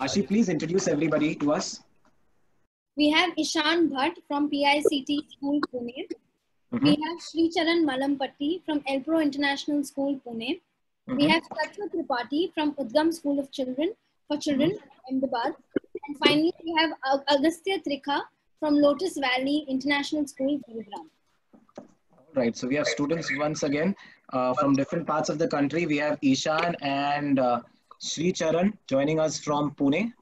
Ashi, please introduce everybody to us. We have Ishan Bhatt from PICT School, Pune. We have Sri Charan Malampatti from Elpro International School, Pune. We have Tatva Tripathi from Udgam School of Children for Children, Ahmedabad. And finally, we have Agastya Trikha from Lotus Valley International School, Gurugram. Right, so we have students once again from different parts of the country. We have Ishan and Sri Charan joining us from Pune,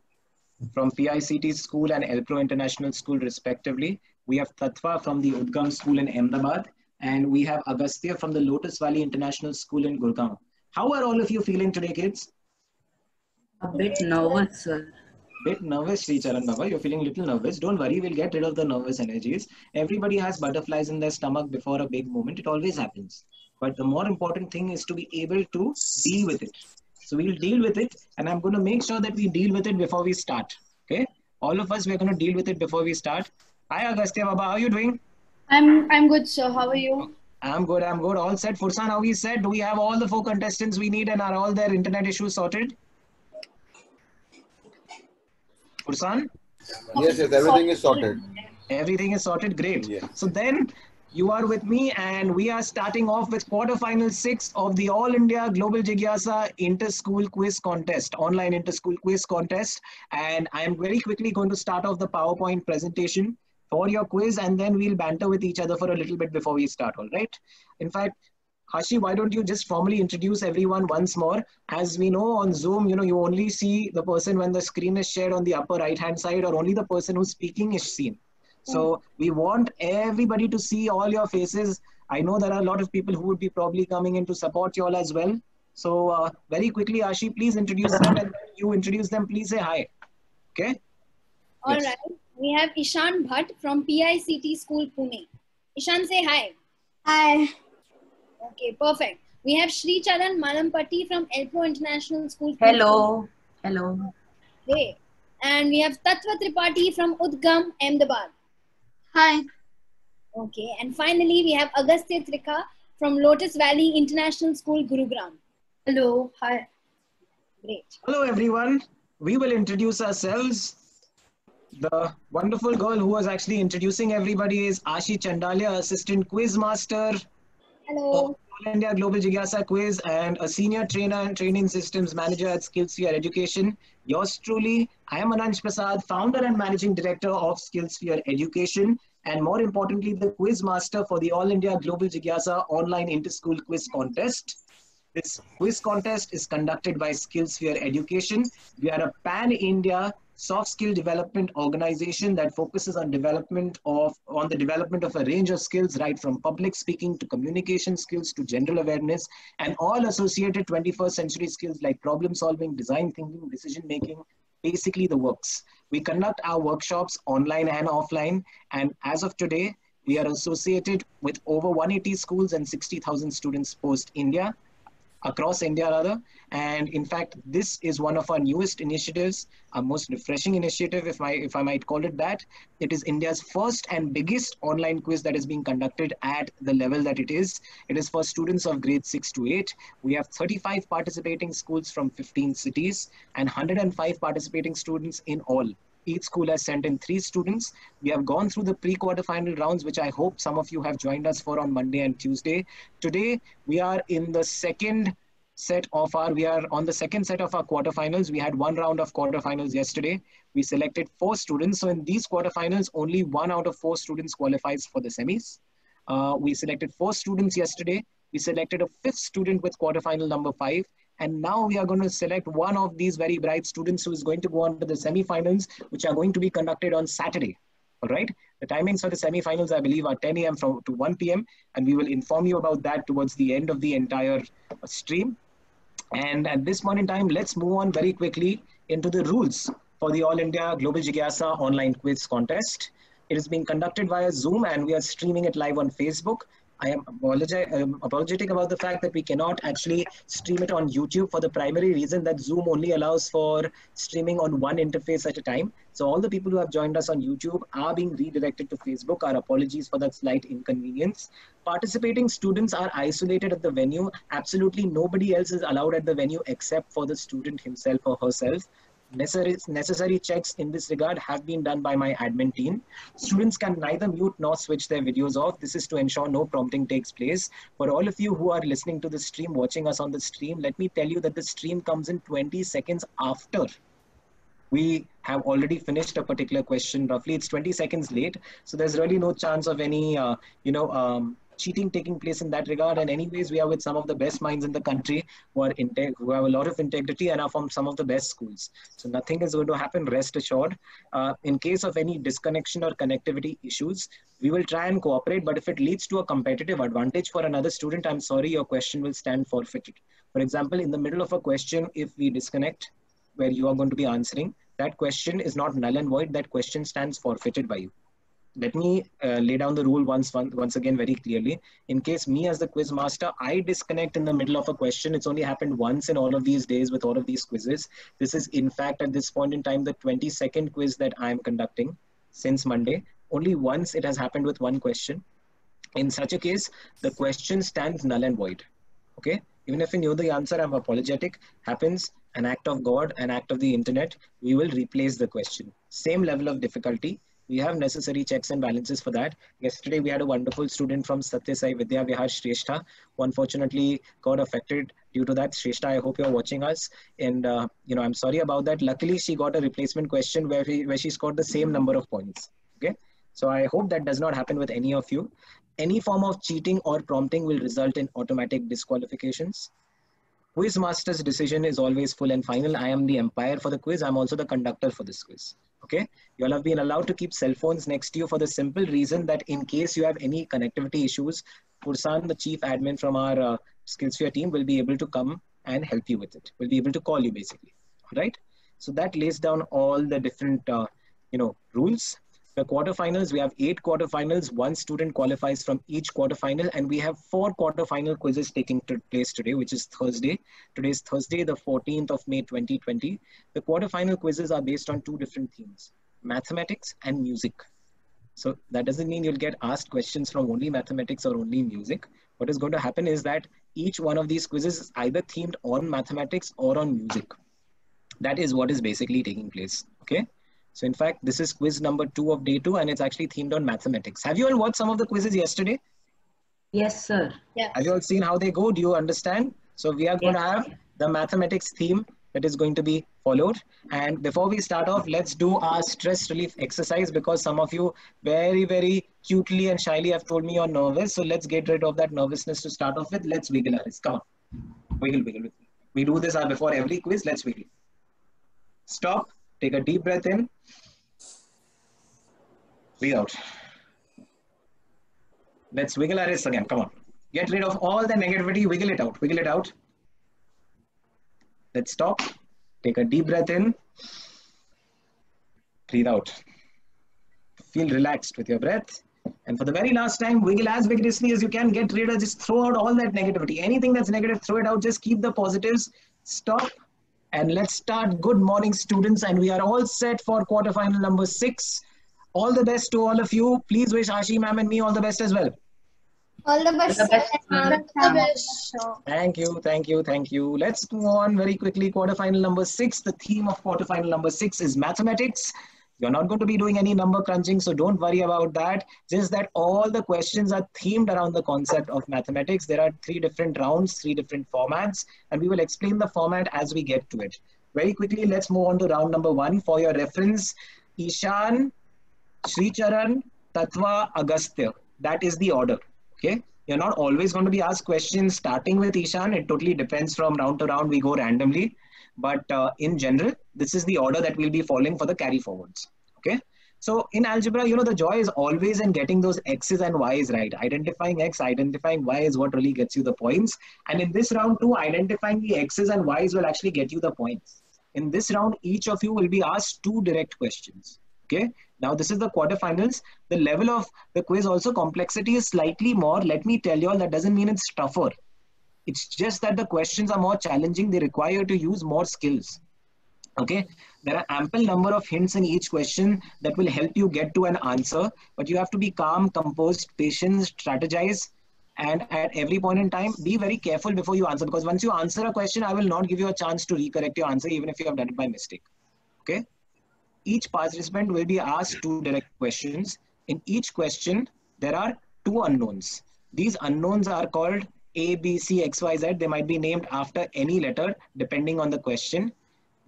from PICT School and Elpro International School respectively. We have Tatva from the Udgam School in Ahmedabad, and we have Agastya from the Lotus Valley International School in Gurgaon. How are all of you feeling today, kids? A bit nervous, sir. Bit nervous, Sri Charan Baba. You're feeling a little nervous. Don't worry, we'll get rid of the nervous energies. Everybody has butterflies in their stomach before a big moment. It always happens. But the more important thing is to be able to deal with it. So we'll deal with it, and I'm going to make sure that we deal with it before we start. Okay? All of us, we're going to deal with it before we start. Hi, Agastya Baba. How are you doing? I'm good, sir. How are you? I'm good. I'm good. All set. Fursan, how we said? Do we have all the 4 contestants we need, and are all their internet issues sorted? Fursan? Yes, everything is sorted. Everything is sorted. Great. Yes. So then you are with me, and we are starting off with quarterfinal 6 of the All India Global Jigyasa Inter-School Quiz Contest, online inter-school quiz contest. And I am very quickly going to start off the PowerPoint presentation for your quiz, and then we'll banter with each other for a little bit before we start, all right? In fact, Hashi, why don't you just formally introduce everyone once more? As we know on Zoom, you only see the person when the screen is shared on the upper right-hand side, or only the person who's speaking is seen. So we want everybody to see all your faces. I know there are a lot of people who would be probably coming in to support you all as well. So very quickly, Ashi, please introduce them, and when you introduce them, please say hi. Okay? All Yes. right. We have Ishan Bhatt from PICT School, Pune. Ishan, say hi. Hi. Okay, perfect. We have Sri Charan Malampatti from Elpro International School. Hello. Hello. Great. And we have Tatva Tripathi from Udgam, Ahmedabad. Hi. Okay. And finally, we have Agastya Trikha from Lotus Valley International School, Gurugram. Hello. Hi. Great. Hello, everyone. We will introduce ourselves. The wonderful girl who was actually introducing everybody is Ashi Chandalia, Assistant Quiz Master Hello. All India Global Jigyasa Quiz, and a Senior Trainer and Training Systems Manager at SkillSphere Education. Yours truly, I am Anansh Prasad, Founder and Managing Director of SkillSphere Education, and more importantly, the Quiz Master for the All India Global Jigyasa Online Inter-School Quiz Contest. This quiz contest is conducted by SkillSphere Education. We are a pan-India soft skill development organization that focuses on the development of a range of skills, right from public speaking to communication skills to general awareness, and all associated 21st century skills like problem solving, design thinking, decision making, basically the works. We conduct our workshops online and offline, and as of today, we are associated with over 180 schools and 60,000 students across India rather. And in fact, this is one of our newest initiatives, our most refreshing initiative, if I might call it that. It is India's first and biggest online quiz that is being conducted at the level that it is. It is for students of grades 6 to 8. We have 35 participating schools from 15 cities and 105 participating students in all. Each school has sent in 3 students. We have gone through the pre-quarterfinal rounds, which I hope some of you have joined us for on Monday and Tuesday. Today, we are in the second set of our quarterfinals. We had 1 round of quarterfinals yesterday. We selected 4 students. So in these quarterfinals, only 1 out of 4 students qualifies for the semis. We selected 4 students yesterday. We selected a 5th student with quarterfinal number 5. And now we are going to select one of these very bright students who is going to go on to the semifinals, which are going to be conducted on Saturday. All right. The timings for the semifinals, I believe, are 10 a.m. to 1 p.m. And we will inform you about that towards the end of the entire stream. And at this point in time, let's move on very quickly into the rules for the All India Global Jigyasa Online Quiz Contest. It is being conducted via Zoom, and we are streaming it live on Facebook. I am apologetic about the fact that we cannot actually stream it on YouTube for the primary reason that Zoom only allows for streaming on one interface at a time. So all the people who have joined us on YouTube are being redirected to Facebook. Our apologies for that slight inconvenience. Participating students are isolated at the venue. Absolutely nobody else is allowed at the venue except for the student himself or herself. Necessary checks in this regard have been done by my admin team. Students can neither mute nor switch their videos off. This is to ensure no prompting takes place. For all of you who are listening to the stream, watching us on the stream, let me tell you that the stream comes in 20 seconds after we have already finished a particular question. Roughly, it's 20 seconds late. So there's really no chance of any, cheating taking place in that regard. And anyways, we are with some of the best minds in the country who have a lot of integrity and are from some of the best schools. So nothing is going to happen, rest assured. In case of any disconnection or connectivity issues, we will try and cooperate. But if it leads to a competitive advantage for another student, I'm sorry, your question will stand forfeited. For example, in the middle of a question, if we disconnect where you are going to be answering, that question is not null and void. That question stands forfeited by you. Let me lay down the rule once again very clearly. In case me as the quiz master, I disconnect in the middle of a question, it's only happened once in all of these days with all of these quizzes. This is in fact at this point in time the 22nd quiz that I'm conducting since Monday. Only once it has happened with one question. In such a case, the question stands null and void. Okay? Even if you know the answer, I'm apologetic. Happens, an act of God, an act of the internet, we will replace the question. Same level of difficulty. We have necessary checks and balances for that. Yesterday, we had a wonderful student from Satya Sai Vidya Vihar, Shrestha, who unfortunately got affected due to that. Shrestha, I hope you're watching us. And, I'm sorry about that. Luckily, she got a replacement question where she scored the same number of points. Okay. So I hope that does not happen with any of you. Any form of cheating or prompting will result in automatic disqualifications. Quiz master's decision is always full and final. I am the umpire for the quiz. I'm also the conductor for this quiz. Okay. You all have been allowed to keep cell phones next to you for the simple reason that in case you have any connectivity issues, Pursan, the chief admin from our SkillSphere team, will be able to come and help you with it. Will be able to call you basically. All right. So that lays down all the different, rules. The quarterfinals, we have 8 quarterfinals. 1 student qualifies from each quarterfinal, and we have 4 quarterfinal quizzes taking place today, which is Thursday. Today is Thursday, the 14th of May, 2020. The quarterfinal quizzes are based on 2 different themes, mathematics and music. So that doesn't mean you'll get asked questions from only mathematics or only music. What is going to happen is that each one of these quizzes is either themed on mathematics or on music. That is what is basically taking place, okay? So in fact, this is quiz number 2 of day 2, and it's actually themed on mathematics. Have you all watched some of the quizzes yesterday? Yes, sir. Yes. Have you all seen how they go? Do you understand? So we are going to have the mathematics theme that is going to be followed. And before we start off, let's do our stress relief exercise, because some of you very, very cutely and shyly have told me you're nervous. So let's get rid of that nervousness to start off with. Let's wiggle our wrist. Come on. Wiggle, wiggle, wiggle. We do this before every quiz. Let's wiggle. Stop. Take a deep breath in. Breathe out. Let's wiggle our wrists again. Come on. Get rid of all the negativity. Wiggle it out. Wiggle it out. Let's stop. Take a deep breath in. Breathe out. Feel relaxed with your breath. And for the very last time, wiggle as vigorously as you can. Get rid of, just throw out all that negativity. Anything that's negative, throw it out. Just keep the positives. Stop. And let's start. Good morning, students. And we are all set for quarterfinal number 6. All the best to all of you. Please wish Ashi ma'am and me all the best as well. All the best. All the best. Thank you, thank you, thank you. Let's move on very quickly. Quarterfinal number 6. The theme of quarterfinal number 6 is mathematics. You're not going to be doing any number crunching, so don't worry about that. Just that all the questions are themed around the concept of mathematics. There are 3 different rounds, 3 different formats, and we will explain the format as we get to it. Very quickly, let's move on to round number 1. For your reference, Ishan, Sricharan, Tatva, Agastya. That is the order. Okay. You're not always going to be asked questions starting with Ishan. It totally depends from round to round. We go randomly. But in general, this is the order that we'll be following for the carry forwards. Okay. So in algebra, the joy is always in getting those X's and Y's right. Identifying X, identifying Y is what really gets you the points. And in this round too, identifying the X's and Y's will actually get you the points. In this round, each of you will be asked 2 direct questions. Okay. Now this is the quarterfinals. The level of the quiz also complexity is slightly more. Let me tell you all, that doesn't mean it's tougher. It's just that the questions are more challenging. They require you to use more skills. Okay. There are ample number of hints in each question that will help you get to an answer, but you have to be calm, composed, patient, strategize. And at every point in time, be very careful before you answer, because once you answer a question, I will not give you a chance to recorrect your answer, even if you have done it by mistake. Okay. Each participant will be asked 2 direct questions. In each question, there are 2 unknowns. These unknowns are called A, B, C, X, Y, Z. They might be named after any letter depending on the question.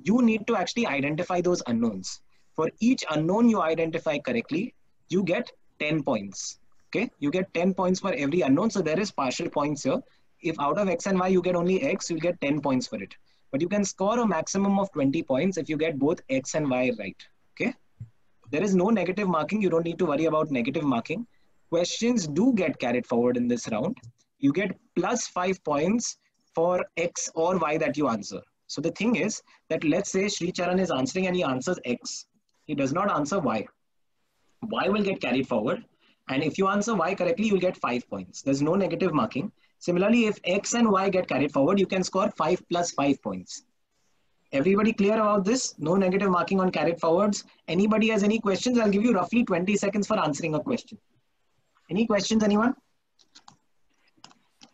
You need to actually identify those unknowns. For each unknown you identify correctly, you get 10 points. Okay, you get 10 points for every unknown. So there is partial points here. If out of X and Y you get only X, you'll get 10 points for it. But you can score a maximum of 20 points if you get both X and Y right. Okay. There is no negative marking. You don't need to worry about negative marking. Questions do get carried forward in this round. You get plus 5 points for X or Y that you answer. So the thing is that let's say Sri Charan is answering and he answers X. He does not answer Y. Y will get carried forward. And if you answer Y correctly, you'll get 5 points. There's no negative marking. Similarly, if X and Y get carried forward, you can score 5 plus 5 points. Everybody clear about this? No negative marking on carried forwards. Anybody has any questions? I'll give you roughly 20 seconds for answering a question. Any questions, anyone?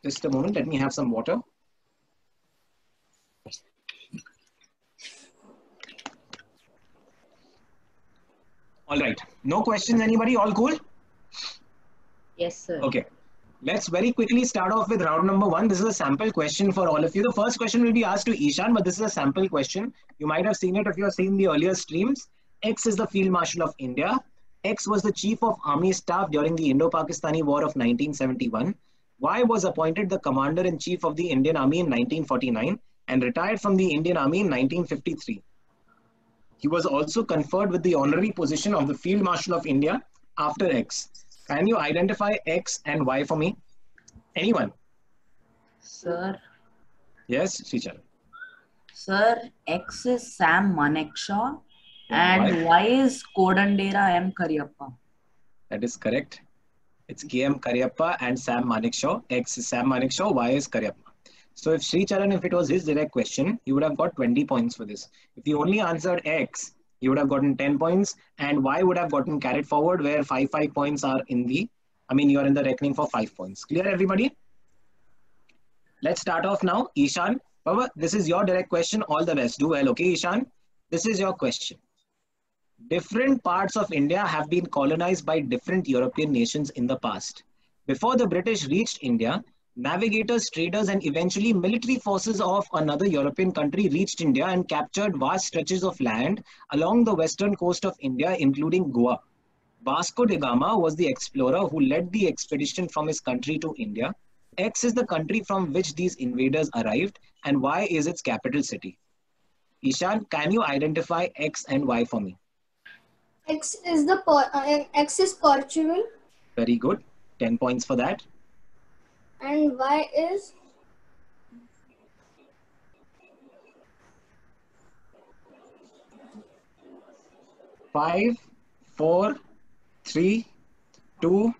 Just a moment, let me have some water. All right, no questions, anybody? All cool? Yes, sir. Okay. Let's very quickly start off with round number 1. This is a sample question for all of you. The first question will be asked to Ishan, but this is a sample question. You might have seen it if you have seen the earlier streams. X is the Field Marshal of India. X was the Chief of Army Staff during the Indo-Pakistani War of 1971. Y was appointed the Commander-in-Chief of the Indian Army in 1949 and retired from the Indian Army in 1953. He was also conferred with the honorary position of the Field Marshal of India after X. Can you identify X and Y for me? Anyone? Sir. Yes, Srichar. Sir, X is Sam Manekshaw and Y is Kodandera M. Karyappa. That is correct. It's KM Karyappa and Sam Manekshaw. X is Sam Manekshaw, Y is Karyappa. So if Sricharan, if it was his direct question, he would have got 20 points for this. If he only answered X, he would have gotten 10 points and Y would have gotten carried forward where 5 points are in the, you are in the reckoning for 5 points. Clear everybody? Let's start off now. Ishan, Baba, this is your direct question. All the best. Do well. Okay, Ishan? This is your question. Different parts of India have been colonized by different European nations in the past. Before the British reached India, navigators, traders, and eventually military forces of another European country reached India and captured vast stretches of land along the western coast of India, including Goa. Vasco da Gama was the explorer who led the expedition from his country to India. X is the country from which these invaders arrived, and Y is its capital city. Ishan, can you identify X and Y for me? X is Portugal. Very good. 10 points for that. And Y is 5, 4, 3, 2,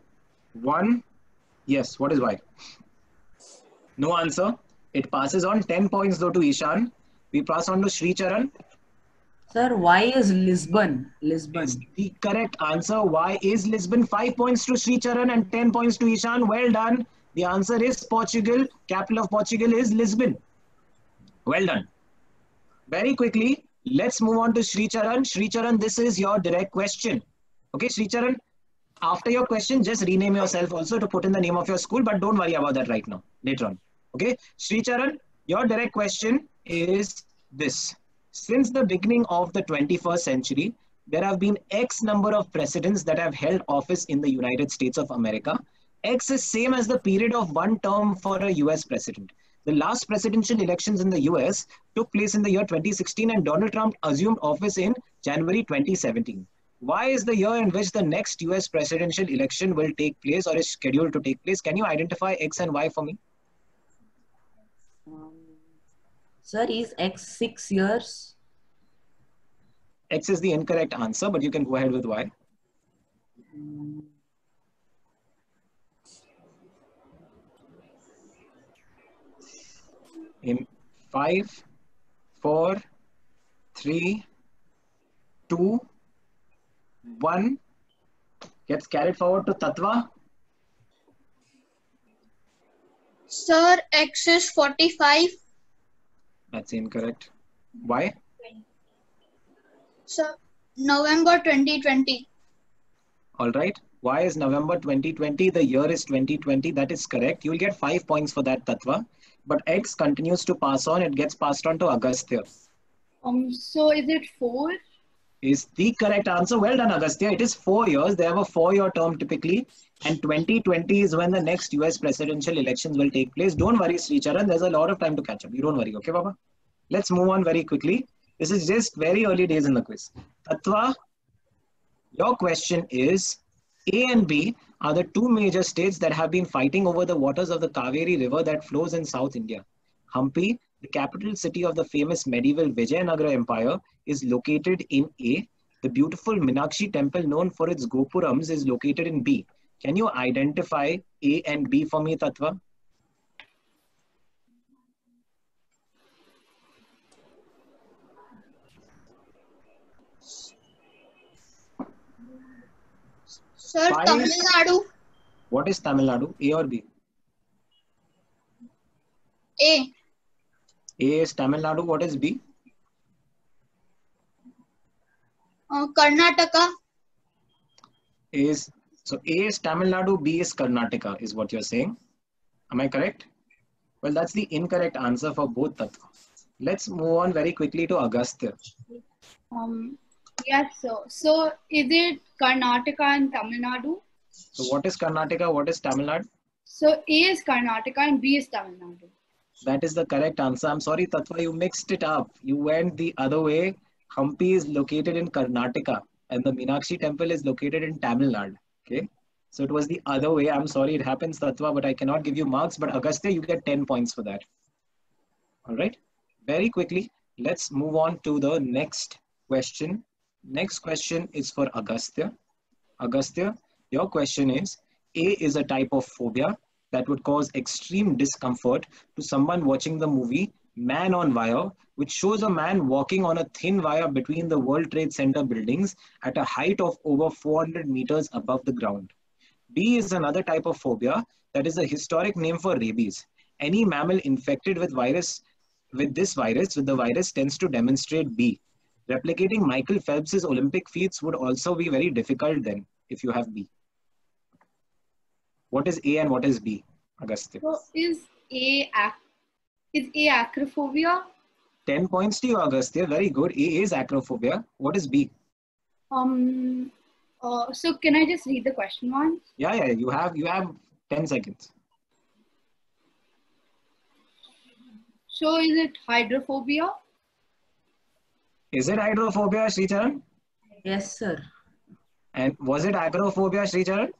1. Yes, what is Y? No answer. It passes on. 10 points though to Ishan. We pass on to Sricharan. Sir, Y is Lisbon. Lisbon. Is the correct answer. Y is Lisbon. 5 points to Sricharan and 10 points to Ishan. Well done. The answer is Portugal. Capital of Portugal is Lisbon. Well done. Very quickly, let's move on to Sricharan. Sricharan, this is your direct question. Okay, Sricharan, after your question, just rename yourself also to put in the name of your school, but don't worry about that right now, later on. Okay, Sricharan, your direct question is this. Since the beginning of the 21st century, there have been X number of presidents that have held office in the United States of America. X is same as the period of one term for a US president. The last presidential elections in the US took place in the year 2016 and Donald Trump assumed office in January 2017. Why is the year in which the next US presidential election will take place or is scheduled to take place? Can you identify X and Y for me? Sir, is X 6 years? X is the incorrect answer, but you can go ahead with Y. In 5, 4, 3, 2, 1, gets carried forward to Tatva. Sir, X is 45. That's incorrect. Why? Sir, November 2020. All right. Why is November 2020? The year is 2020. That is correct. You'll get 5 points for that, Tatva. But X continues to pass on. It gets passed on to Agastya. So is it 4? Is the correct answer. Well done, Agastya. It is 4 years. They have a 4-year term typically. And 2020 is when the next US presidential elections will take place. Don't worry, Sricharan. There's a lot of time to catch up. You don't worry. Okay, Baba? Let's move on very quickly. This is just very early days in the quiz. Tatva, your question is, A and B are the two major states that have been fighting over the waters of the Kaveri River that flows in South India. Hampi, the capital city of the famous medieval Vijayanagara Empire, is located in A. The beautiful Meenakshi temple known for its Gopurams is located in B. Can you identify A and B for me, Tatva? Sir, Why? Tamil Nadu. What is Tamil Nadu? A or B? A. A is Tamil Nadu. What is B? Karnataka. So A is Tamil Nadu, B is Karnataka, is what you're saying. Am I correct? Well, that's the incorrect answer for both Tattva. Let's move on very quickly to Agastya. Yes, sir. So is it Karnataka and Tamil Nadu? So what is Karnataka? What is Tamil Nadu? So A is Karnataka and B is Tamil Nadu. That is the correct answer. I'm sorry, Tattva, you mixed it up. You went the other way. Hampi is located in Karnataka and the Meenakshi temple is located in Tamil Nadu. Okay. So it was the other way. I'm sorry, it happens, Tattva, but I cannot give you marks. But Agastya, you get 10 points for that. All right. Very quickly, let's move on to the next question. Next question is for Agastya. Agastya, your question is, A is a type of phobia that would cause extreme discomfort to someone watching the movie Man on Wire, which shows a man walking on a thin wire between the World Trade Center buildings at a height of over 400 meters above the ground. B is another type of phobia that is a historic name for rabies. Any mammal infected with the virus tends to demonstrate B. Replicating Michael Phelps's Olympic feats would also be very difficult then, if you have B. What is A and what is B, Agastya? So is A acrophobia? 10 points to you, Agastya. Very good. A is acrophobia. What is B? So can I just read the question once? Yeah. You have 10 seconds. So is it hydrophobia? Is it hydrophobia, Sricharan? Yes, sir. And was it acrophobia, Sricharan?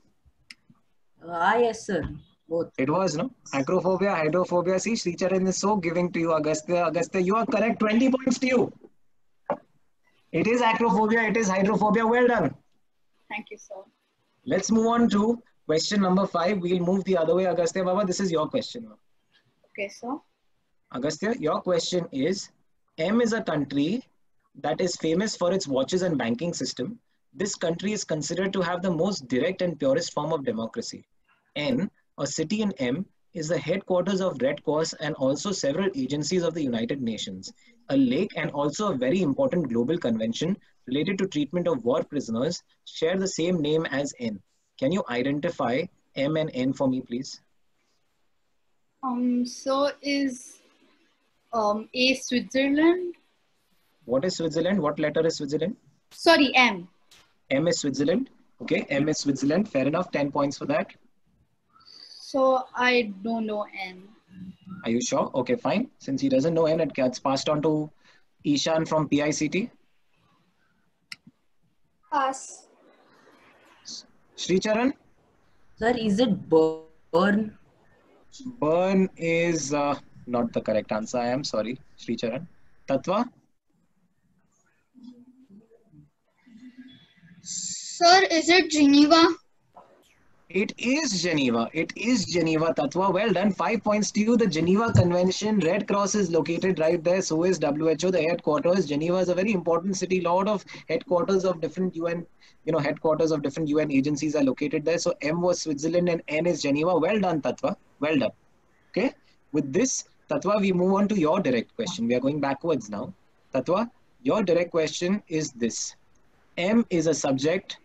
Yes, sir. Both. It was, no? Acrophobia, hydrophobia. See, Sricharan is so giving to you, Agastya. Agastya, you are correct. 20 points to you. It is acrophobia. It is hydrophobia. Well done. Thank you, sir. Let's move on to question number 5. We'll move the other way, Agastya. Baba, this is your question. Okay, sir. Agastya, your question is, M is a country that is famous for its watches and banking system. This country is considered to have the most direct and purest form of democracy. N, a city in M, is the headquarters of Red Cross and also several agencies of the United Nations. A lake and also a very important global convention related to treatment of war prisoners share the same name as N. Can you identify M and N for me, please? So is A Switzerland? What is Switzerland? What letter is Switzerland? Sorry, M. M is Switzerland. Okay, M is Switzerland. Fair enough. 10 points for that. So I don't know N. Are you sure? Okay, fine. Since he doesn't know N, it gets passed on to Ishan from PICT. Pass. Sricharan? Sir, is it Bern? Bern is not the correct answer. I am sorry, Sricharan. Tatva? Sir, is it Geneva? It is Geneva. It is Geneva, Tatva. Well done. 5 points to you. The Geneva Convention, Red Cross is located right there. So is WHO, the headquarters. Geneva is a very important city. Lot of headquarters of different UN, headquarters of different UN agencies are located there. So M was Switzerland and N is Geneva. Well done, Tatva. Well done. Okay. With this, Tatva, we move on to your direct question. We are going backwards now. Tatva, Your direct question is this. M is a subject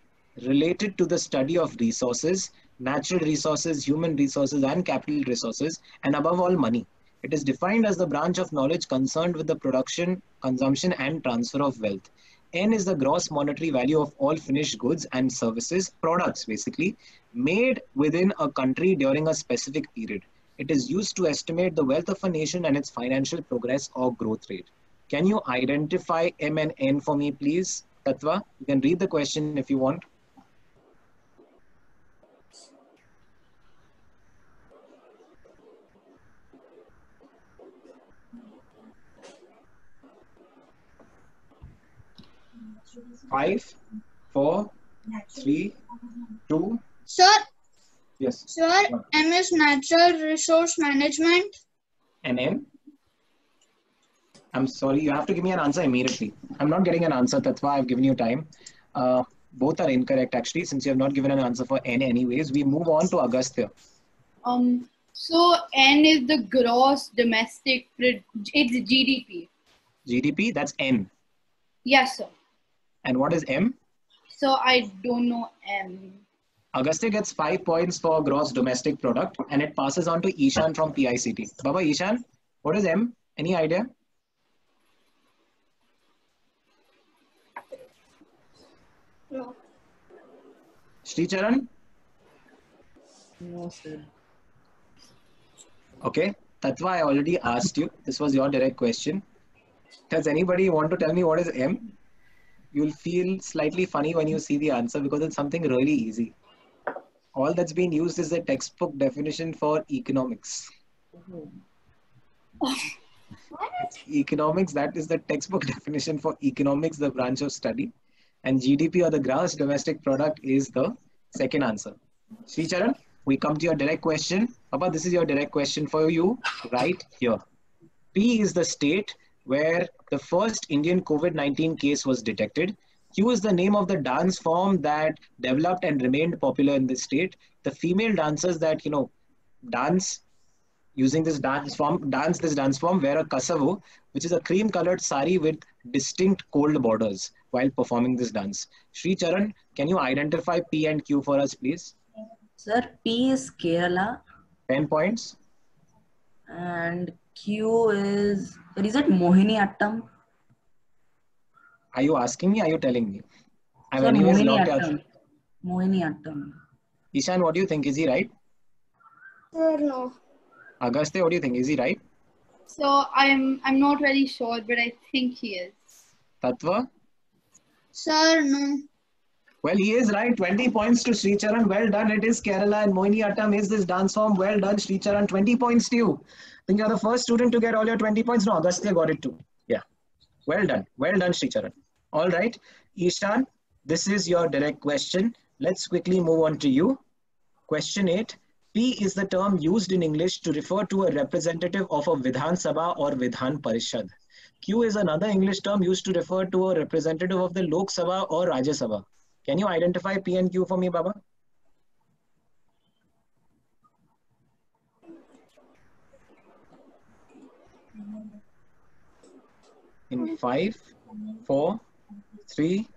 related to the study of resources, natural resources, human resources, and capital resources, and above all, money. It is defined as the branch of knowledge concerned with the production, consumption, and transfer of wealth. N is the gross monetary value of all finished goods and services, products basically, made within a country during a specific period. It is used to estimate the wealth of a nation and its financial progress or growth rate. Can you identify M and N for me, please? Tatva, you can read the question if you want. Five, 4, 3, 2. Sir, Yes. sir, M is natural resource management. And N? I'm sorry, you have to give me an answer immediately. I'm not getting an answer, Tatva. I've given you time. Both are incorrect, actually, since you have not given an answer for N anyways. We move on to Agastya. So N is the gross domestic, it's GDP. GDP, that's N. Yes, sir. And what is M? So I don't know M. Agastya gets 5 points for gross domestic product, and it passes on to Ishan from PICT. Baba, Ishan, what is M? Any idea? No. Shri Charan? No, sir. Okay. Tatva, I already asked you. This was your direct question. Does anybody want to tell me what is M? You'll feel slightly funny when you see the answer because it's something really easy. All that's been used is the textbook definition for economics. Economics, that is the textbook definition for economics, the branch of study. And GDP, or the gross domestic product, is the second answer. Sri Charan, we come to your direct question. Papa, this is your direct question for you right here. P is the state where the first Indian COVID-19 case was detected. Q is the name of the dance form that developed and remained popular in this state. The female dancers that, dance using this dance form, wear a kasavu, which is a cream-colored sari with distinct cold borders while performing this dance. Sri Charan, can you identify P and Q for us, please? Sir, P is Kerala 10 points. and Q is it Mohiniyattam? Are you asking me? Are you telling me? I'm Sir, anyways locked out. Mohiniyattam. Ishan, what do you think? Is he right? Sir, no. Agastya, what do you think? Is he right? So I'm not very sure, but I think he is. Tatva? Sir, no. Well, he is right. 20 points to Sri Charan. Well done. It is Kerala, and Mohiniyattam is this dance form. Well done, Sri Charan. 20 points to you. I think you're the first student to get all your 20 points. No, Agastya got it too. Yeah. Well done. Well done, Sri Charan. All right. Ishan, this is your direct question. Let's quickly move on to you. Question 8. P is the term used in English to refer to a representative of a Vidhan Sabha or Vidhan Parishad. Q is another English term used to refer to a representative of the Lok Sabha or Rajya Sabha. Can you identify P and Q for me, Baba? In 5, 4, 3,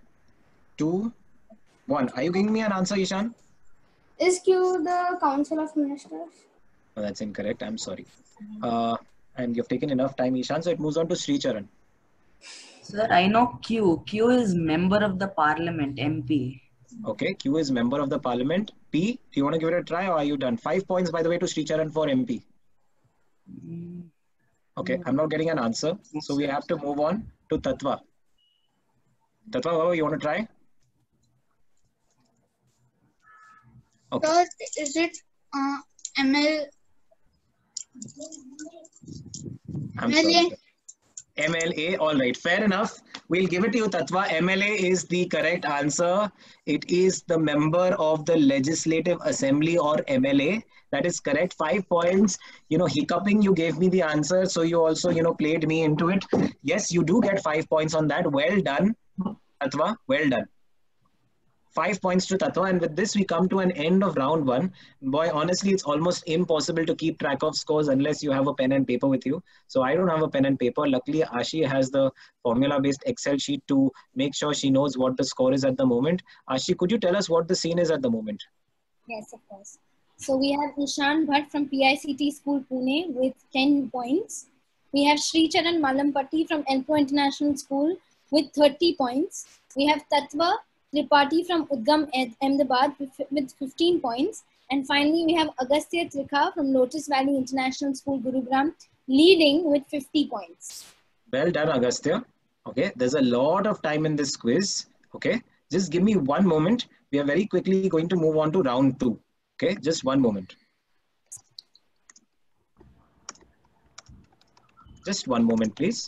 2, 1. Are you giving me an answer, Ishan? Is Q the Council of Ministers? No, that's incorrect. I'm sorry. And you've taken enough time, Ishan, so it moves on to Sri Charan. Sir, I know Q. Q is member of the parliament, MP. Okay, Q is member of the parliament. P, do you want to give it a try or are you done? 5 points, by the way, to Sri Charan for MP. Okay, I'm not getting an answer. So we have to move on to Tatva. Tatva, you want to try? Okay. Sir, is it ML? I'm MLA? sorry. MLA, all right, fair enough. We'll give it to you, Tatva. MLA is the correct answer. It is the member of the Legislative Assembly or MLA. That is correct. 5 points. Hiccuping, you gave me the answer. So you also, played me into it. Yes, you do get 5 points on that. Well done, Tatva. Well done. 5 points to Tatva. And with this, we come to an end of round 1. Boy, honestly, it's almost impossible to keep track of scores unless you have a pen and paper with you. So I don't have a pen and paper. Luckily, Ashi has the formula-based Excel sheet to make sure she knows what the score is at the moment. Ashi, could you tell us what the scene is at the moment? Yes, of course. So we have Ishan Bhatt from PICT School Pune with 10 points. We have Sri Charan Malampati from Elpro International School with 30 points. We have Tatva Tripathi from Udgam Ahmedabad with 15 points. And finally, we have Agastya Trikha from Lotus Valley International School, Gurugram, leading with 50 points. Well done, Agastya. Okay, there's a lot of time in this quiz. Okay, just give me one moment. We are very quickly going to move on to round 2. Okay, just one moment. Just one moment, please.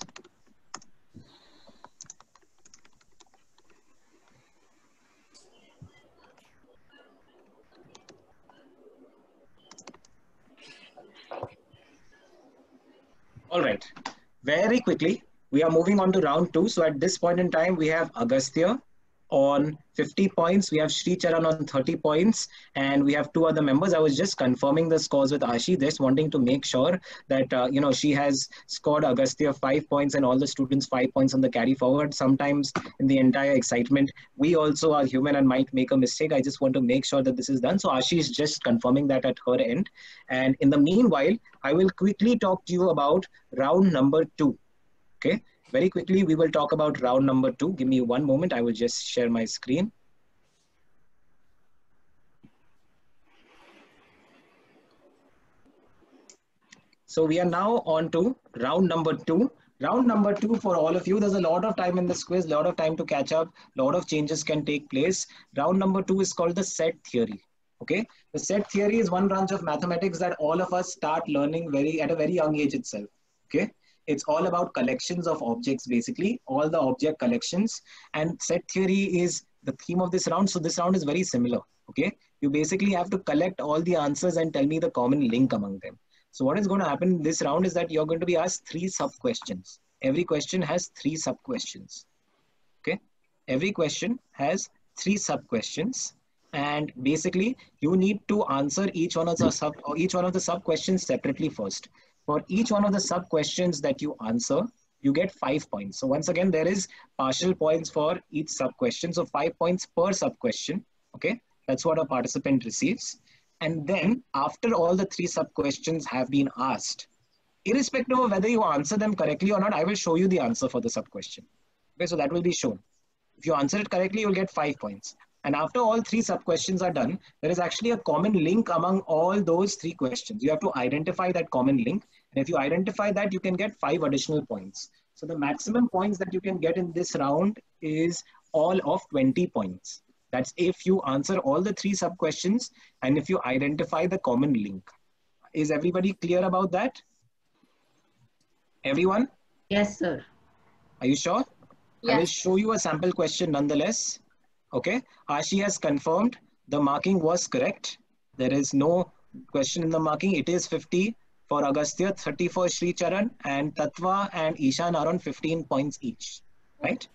All right, very quickly, we are moving on to round 2. So at this point in time, we have Agastya on 50 points. We have Sri Charan on 30 points. And we have 2 other members. I was just confirming the scores with Ashi, just wanting to make sure that, she has scored Agastya 5 points and all the students 5 points on the carry forward. Sometimes in the entire excitement, we also are human and might make a mistake. I just want to make sure that this is done. So Ashi is just confirming that at her end. And in the meanwhile, I will quickly talk to you about round number 2. Okay. Very quickly, we will talk about round number 2. Give me one moment. I will just share my screen. So we are now on to round number 2. Round number 2 for all of you. There's a lot of time in this quiz, a lot of time to catch up. A lot of changes can take place. Round number 2 is called the set theory. Okay. The set theory is one branch of mathematics that all of us start learning at a very young age itself. Okay. It's all about collections of objects, basically, all the object collections. And set theory is the theme of this round. So this round is very similar. Okay. You basically have to collect all the answers and tell me the common link among them. So what is going to happen in this round is that you're going to be asked 3 sub-questions. Every question has 3 sub-questions. Okay. Every question has 3 sub-questions. And basically, you need to answer each one of the sub-questions separately first. For each one of the sub-questions that you answer, you get 5 points. So once again, there is partial points for each sub-question. So 5 points per sub-question. Okay, that's what a participant receives. And then after all the 3 sub-questions have been asked, irrespective of whether you answer them correctly or not, I will show you the answer for the sub-question. Okay, so that will be shown. If you answer it correctly, you'll get 5 points. And after all 3 sub-questions are done, there is actually a common link among all those 3 questions. You have to identify that common link. And if you identify that, you can get 5 additional points. So the maximum points that you can get in this round is all of 20 points. That's if you answer all the 3 sub-questions and if you identify the common link. Is everybody clear about that? Everyone? Yes, sir. Are you sure? Yes. I will show you a sample question nonetheless. Okay, Ashi has confirmed the marking was correct. There is no question in the marking. It is 50 for Agastya, 30 for Sri Charan, and Tatva and Ishan are on 15 points each. Right?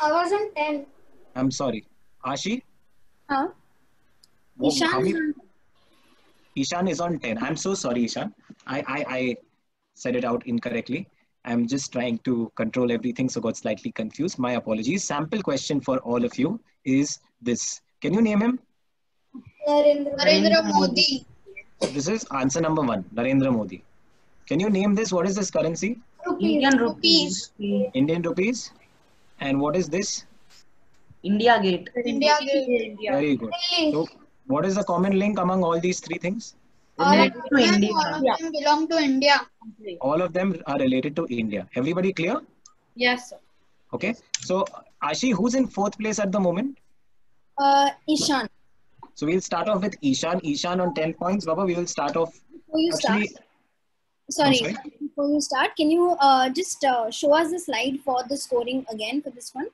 I was on 10. I'm sorry. Ashi? Huh? Ishan is on 10. I'm so sorry, Ishan. I said it out incorrectly. I'm just trying to control everything, so got slightly confused. My apologies. Sample question for all of you is this. Can you name him? Narendra Modi. This is answer number 1, Narendra Modi. Can you name this? What is this currency? Indian rupees. Indian rupees. And what is this? India Gate. India Gate. Very good. So what is the common link among all these 3 things? Related to India. All of them belong to India. All of them are related to India. Everybody clear? Yes, sir. Okay. So Ashi, who's in 4th place at the moment? Ishan. So we'll start off with Ishan. Ishan on 10 points. Baba, we will start off. Before you start, Sorry. before you start, can you just show us the slide for the scoring again for this one?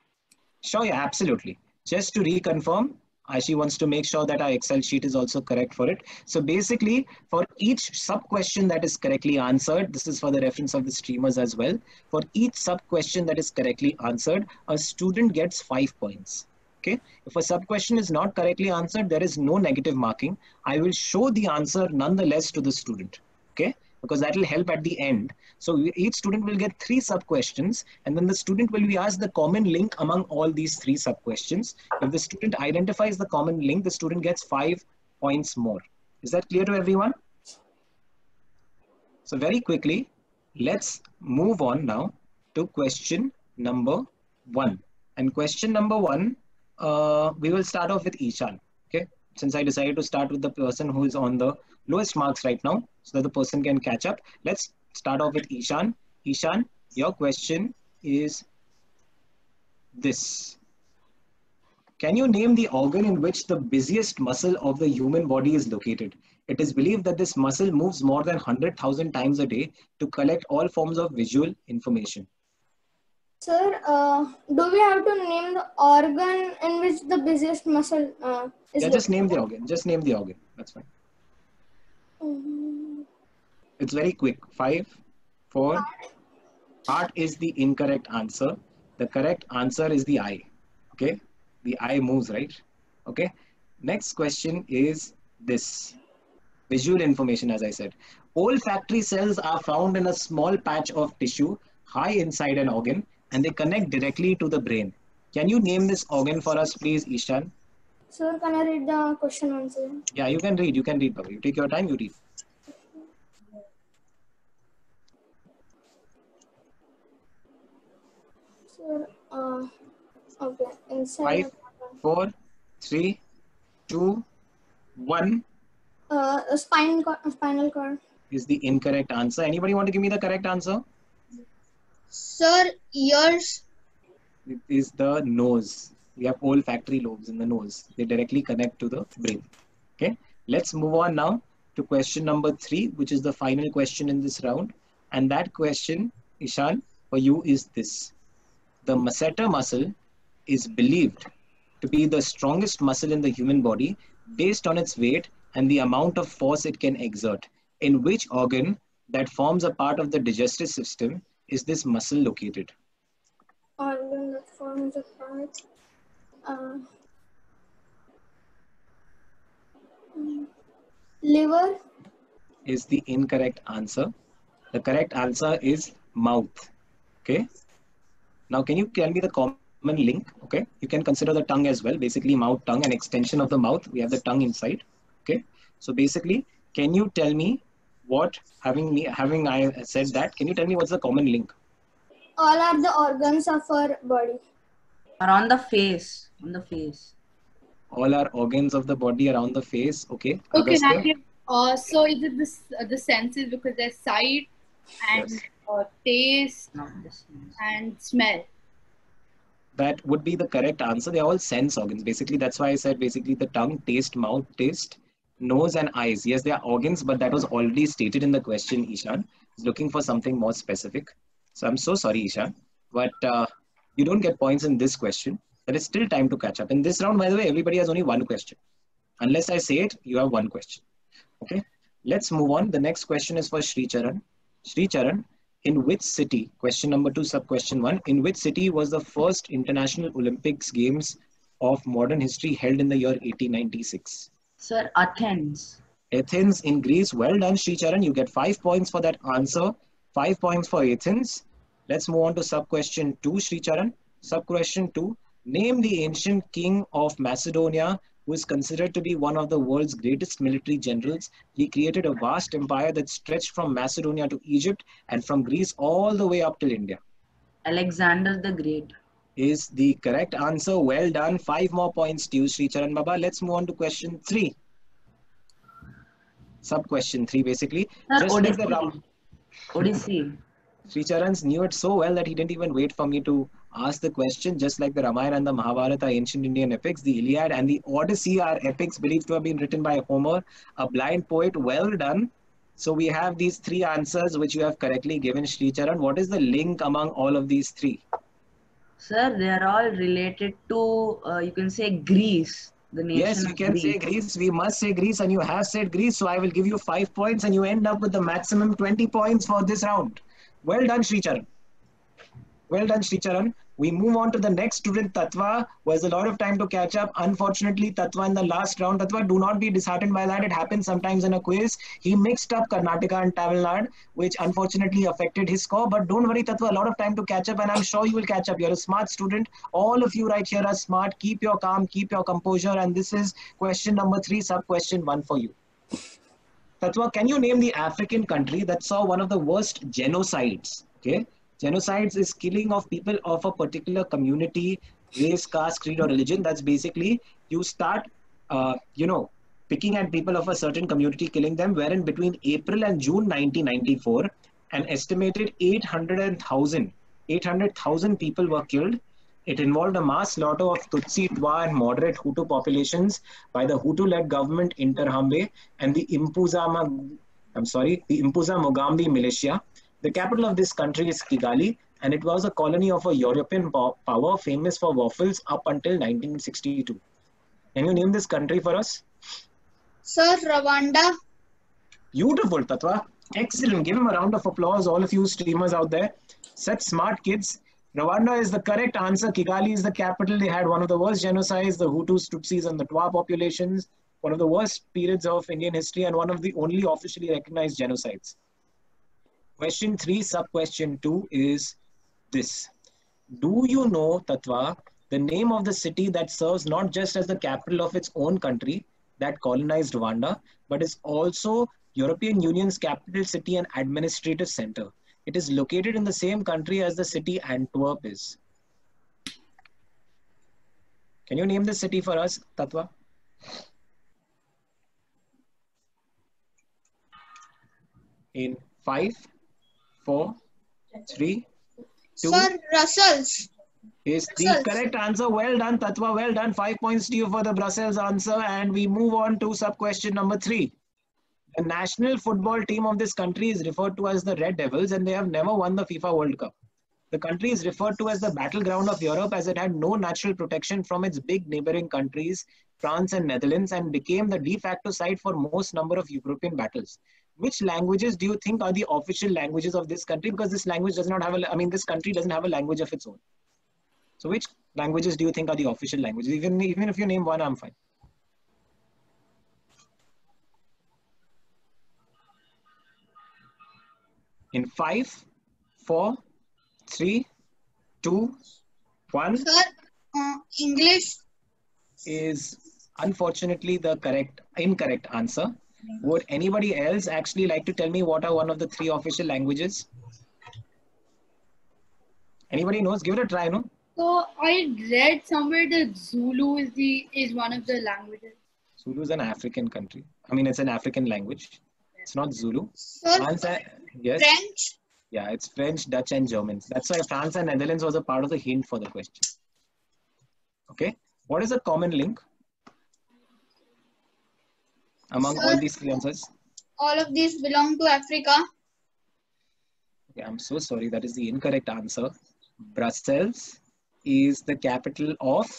Sure, yeah, absolutely. Just to reconfirm, Ashi wants to make sure that our Excel sheet is also correct for it. So basically, for each sub-question that is correctly answered, this is for the reference of the streamers as well. For each sub-question that is correctly answered, a student gets 5 points. Okay. If a sub question is not correctly answered, there is no negative marking. I will show the answer nonetheless to the student. Okay. Because that will help at the end. So each student will get 3 sub questions, and then the student will be asked the common link among all these 3 sub questions. If the student identifies the common link, the student gets 5 points more. Is that clear to everyone? So very quickly, let's move on now to question number 1. And question number 1, we will start off with Ishan. Okay, since I decided to start with the person who is on the lowest marks right now, so that the person can catch up. Let's start off with Ishan. Ishan, your question is this. Can you name the organ in which the busiest muscle of the human body is located? It is believed that this muscle moves more than 100,000 times a day to collect all forms of visual information. Sir, do we have to name the organ in which the busiest muscle is? Yeah, just name the organ. Just name the organ. That's fine. It's very quick. 5, 4. Heart is the incorrect answer. The correct answer is the eye. Okay. The eye moves, right? Okay. Next question is this. Visual information, as I said. Olfactory cells are found in a small patch of tissue high inside an organ, and they connect directly to the brain. Can you name this organ for us, please, Ishan? Sir, can I read the question once again? Yeah, you can read. You can read, Baba. You take your time, you read. Sir, okay. Inside 5, 4, 3, 2, 1 spinal cord. is the incorrect answer. Anybody want to give me the correct answer? Sir, ears. It is the nose. We have olfactory lobes in the nose. They directly connect to the brain. Okay. Let's move on now to question number 3, which is the final question in this round. And that question, Ishan, for you is this. The masseter muscle is believed to be the strongest muscle in the human body based on its weight and the amount of force it can exert. In which organ that forms a part of the digestive system is this muscle located? Organ that forms a part. Liver is the incorrect answer. The correct answer is mouth. Okay. Now, can you tell me the common link? Okay. You can consider the tongue as well. Basically, mouth, tongue, an extension of the mouth. We have the tongue inside. Okay. So basically, can you tell me what, having I said that, can you tell me what's the common link? all are the organs of our body. Or on the face. On the face. All are organs of the body around the face. Okay. Okay, Agastya? Nadia. So is it the senses, because there's sight and Yes. taste Not this one. and smell. That would be the correct answer. They're all sense organs. Basically, that's why I said basically the tongue, taste, mouth, taste, nose and eyes. Yes, they are organs, but that was already stated in the question, Ishan. I was looking for something more specific. So I'm so sorry, Ishan. But you don't get points in this question. There is still time to catch up. In this round, by the way, everybody has only one question. Unless I say it, you have one question. Okay, let's move on. The next question is for Sri Charan. Sri Charan, in which city, question number 2, sub question 1, in which city was the first International Olympics Games of modern history held in the year 1896? Sir, Athens. Athens in Greece. Well done, Sri Charan. You get 5 points for that answer. 5 points for Athens. Let's move on to sub question 2, Sri Charan. Sub question 2, name the ancient king of Macedonia who is considered to be one of the world's greatest military generals. He created a vast empire that stretched from Macedonia to Egypt and from Greece all the way up till India. Alexander the Great. Is the correct answer. Well done. 5 more points to you, Sri Charan Baba. Let's move on to question 3. Sub question 3 basically. Sir, Just like the Odyssey. round. Odyssey. Sri Charan knew it so well that he didn't even wait for me to ask the question. Just like the Ramayana and the Mahabharata, ancient Indian epics, the Iliad and the Odyssey are epics believed to have been written by Homer, a blind poet. Well done. So we have these 3 answers which you have correctly given, Sri Charan. What is the link among all of these 3? Sir, they are all related to, you can say, Greece. The nation Yes, we of can say Greece. We must say Greece, and you have said Greece. So I will give you 5 points, and you end up with the maximum 20 points for this round. Well done, Sri Charan. Well done, Sri Charan. We move on to the next student, Tatwa, who has a lot of time to catch up. Unfortunately, Tatwa in the last round. Tatwa, do not be disheartened by that. It happens sometimes in a quiz. He mixed up Karnataka and Tamil Nadu, which unfortunately affected his score. But don't worry, Tatwa, a lot of time to catch up, and I'm sure you will catch up. You're a smart student. All of you right here are smart. Keep your calm, keep your composure. And this is question number 3, sub-question 1 for you. Tatwa, can you name the African country that saw one of the worst genocides? Okay. Genocides is killing of people of a particular community, race, caste, creed, or religion. That's basically you start, picking at people of a certain community, killing them. Wherein between April and June 1994, an estimated 800,000 people were killed. It involved a mass slaughter of Tutsi, Twa, and moderate Hutu populations by the Hutu-led government Interahamwe and the Impuza Mugambi militia. The capital of this country is Kigali, and it was a colony of a European power famous for waffles up until 1962. Can you name this country for us? Sir, Rwanda. Beautiful, Tatwa. Excellent. Give him a round of applause, all of you streamers out there. Such smart kids. Rwanda is the correct answer. Kigali is the capital. They had one of the worst genocides, the Hutus, Tutsis, and the Twa populations. One of the worst periods of Indian history and one of the only officially recognized genocides. Question 3, sub-question 2 is this. Do you know, Tatwa, the name of the city that serves not just as the capital of its own country that colonized Rwanda, but is also European Union's capital city and administrative center? It is located in the same country as the city Antwerp is. Can you name this city for us, Tatwa? In 5, 4, 3, 2. Sir, Brussels. Is the correct answer. Well done, Tatwa. Well done. 5 points to you for the Brussels answer. And we move on to sub-question number 3. The national football team of this country is referred to as the Red Devils, and they have never won the FIFA World Cup. The country is referred to as the battleground of Europe as it had no natural protection from its big neighboring countries, France and Netherlands, and became the de facto site for most number of European battles. Which languages do you think are the official languages of this country? Because this language does not have this country doesn't have a language of its own. So which languages do you think are the official languages? Even if you name one, I'm fine. In 5, 4, 3, 2, 1. Sir, English. Is unfortunately the incorrect answer. Would anybody else actually like to tell me what are one of the 3 official languages? Anybody knows? Give it a try, no? So I read somewhere that Zulu is one of the languages. Zulu is an African country. It's an African language. It's not Zulu. Sir, Yes. French. Yeah, it's French, Dutch, and German. That's why France and Netherlands was a part of the hint for the question. Okay. What is a common link among all these 3 answers? All of these belong to Africa. Okay, I'm so sorry. That is the incorrect answer. Brussels is the capital of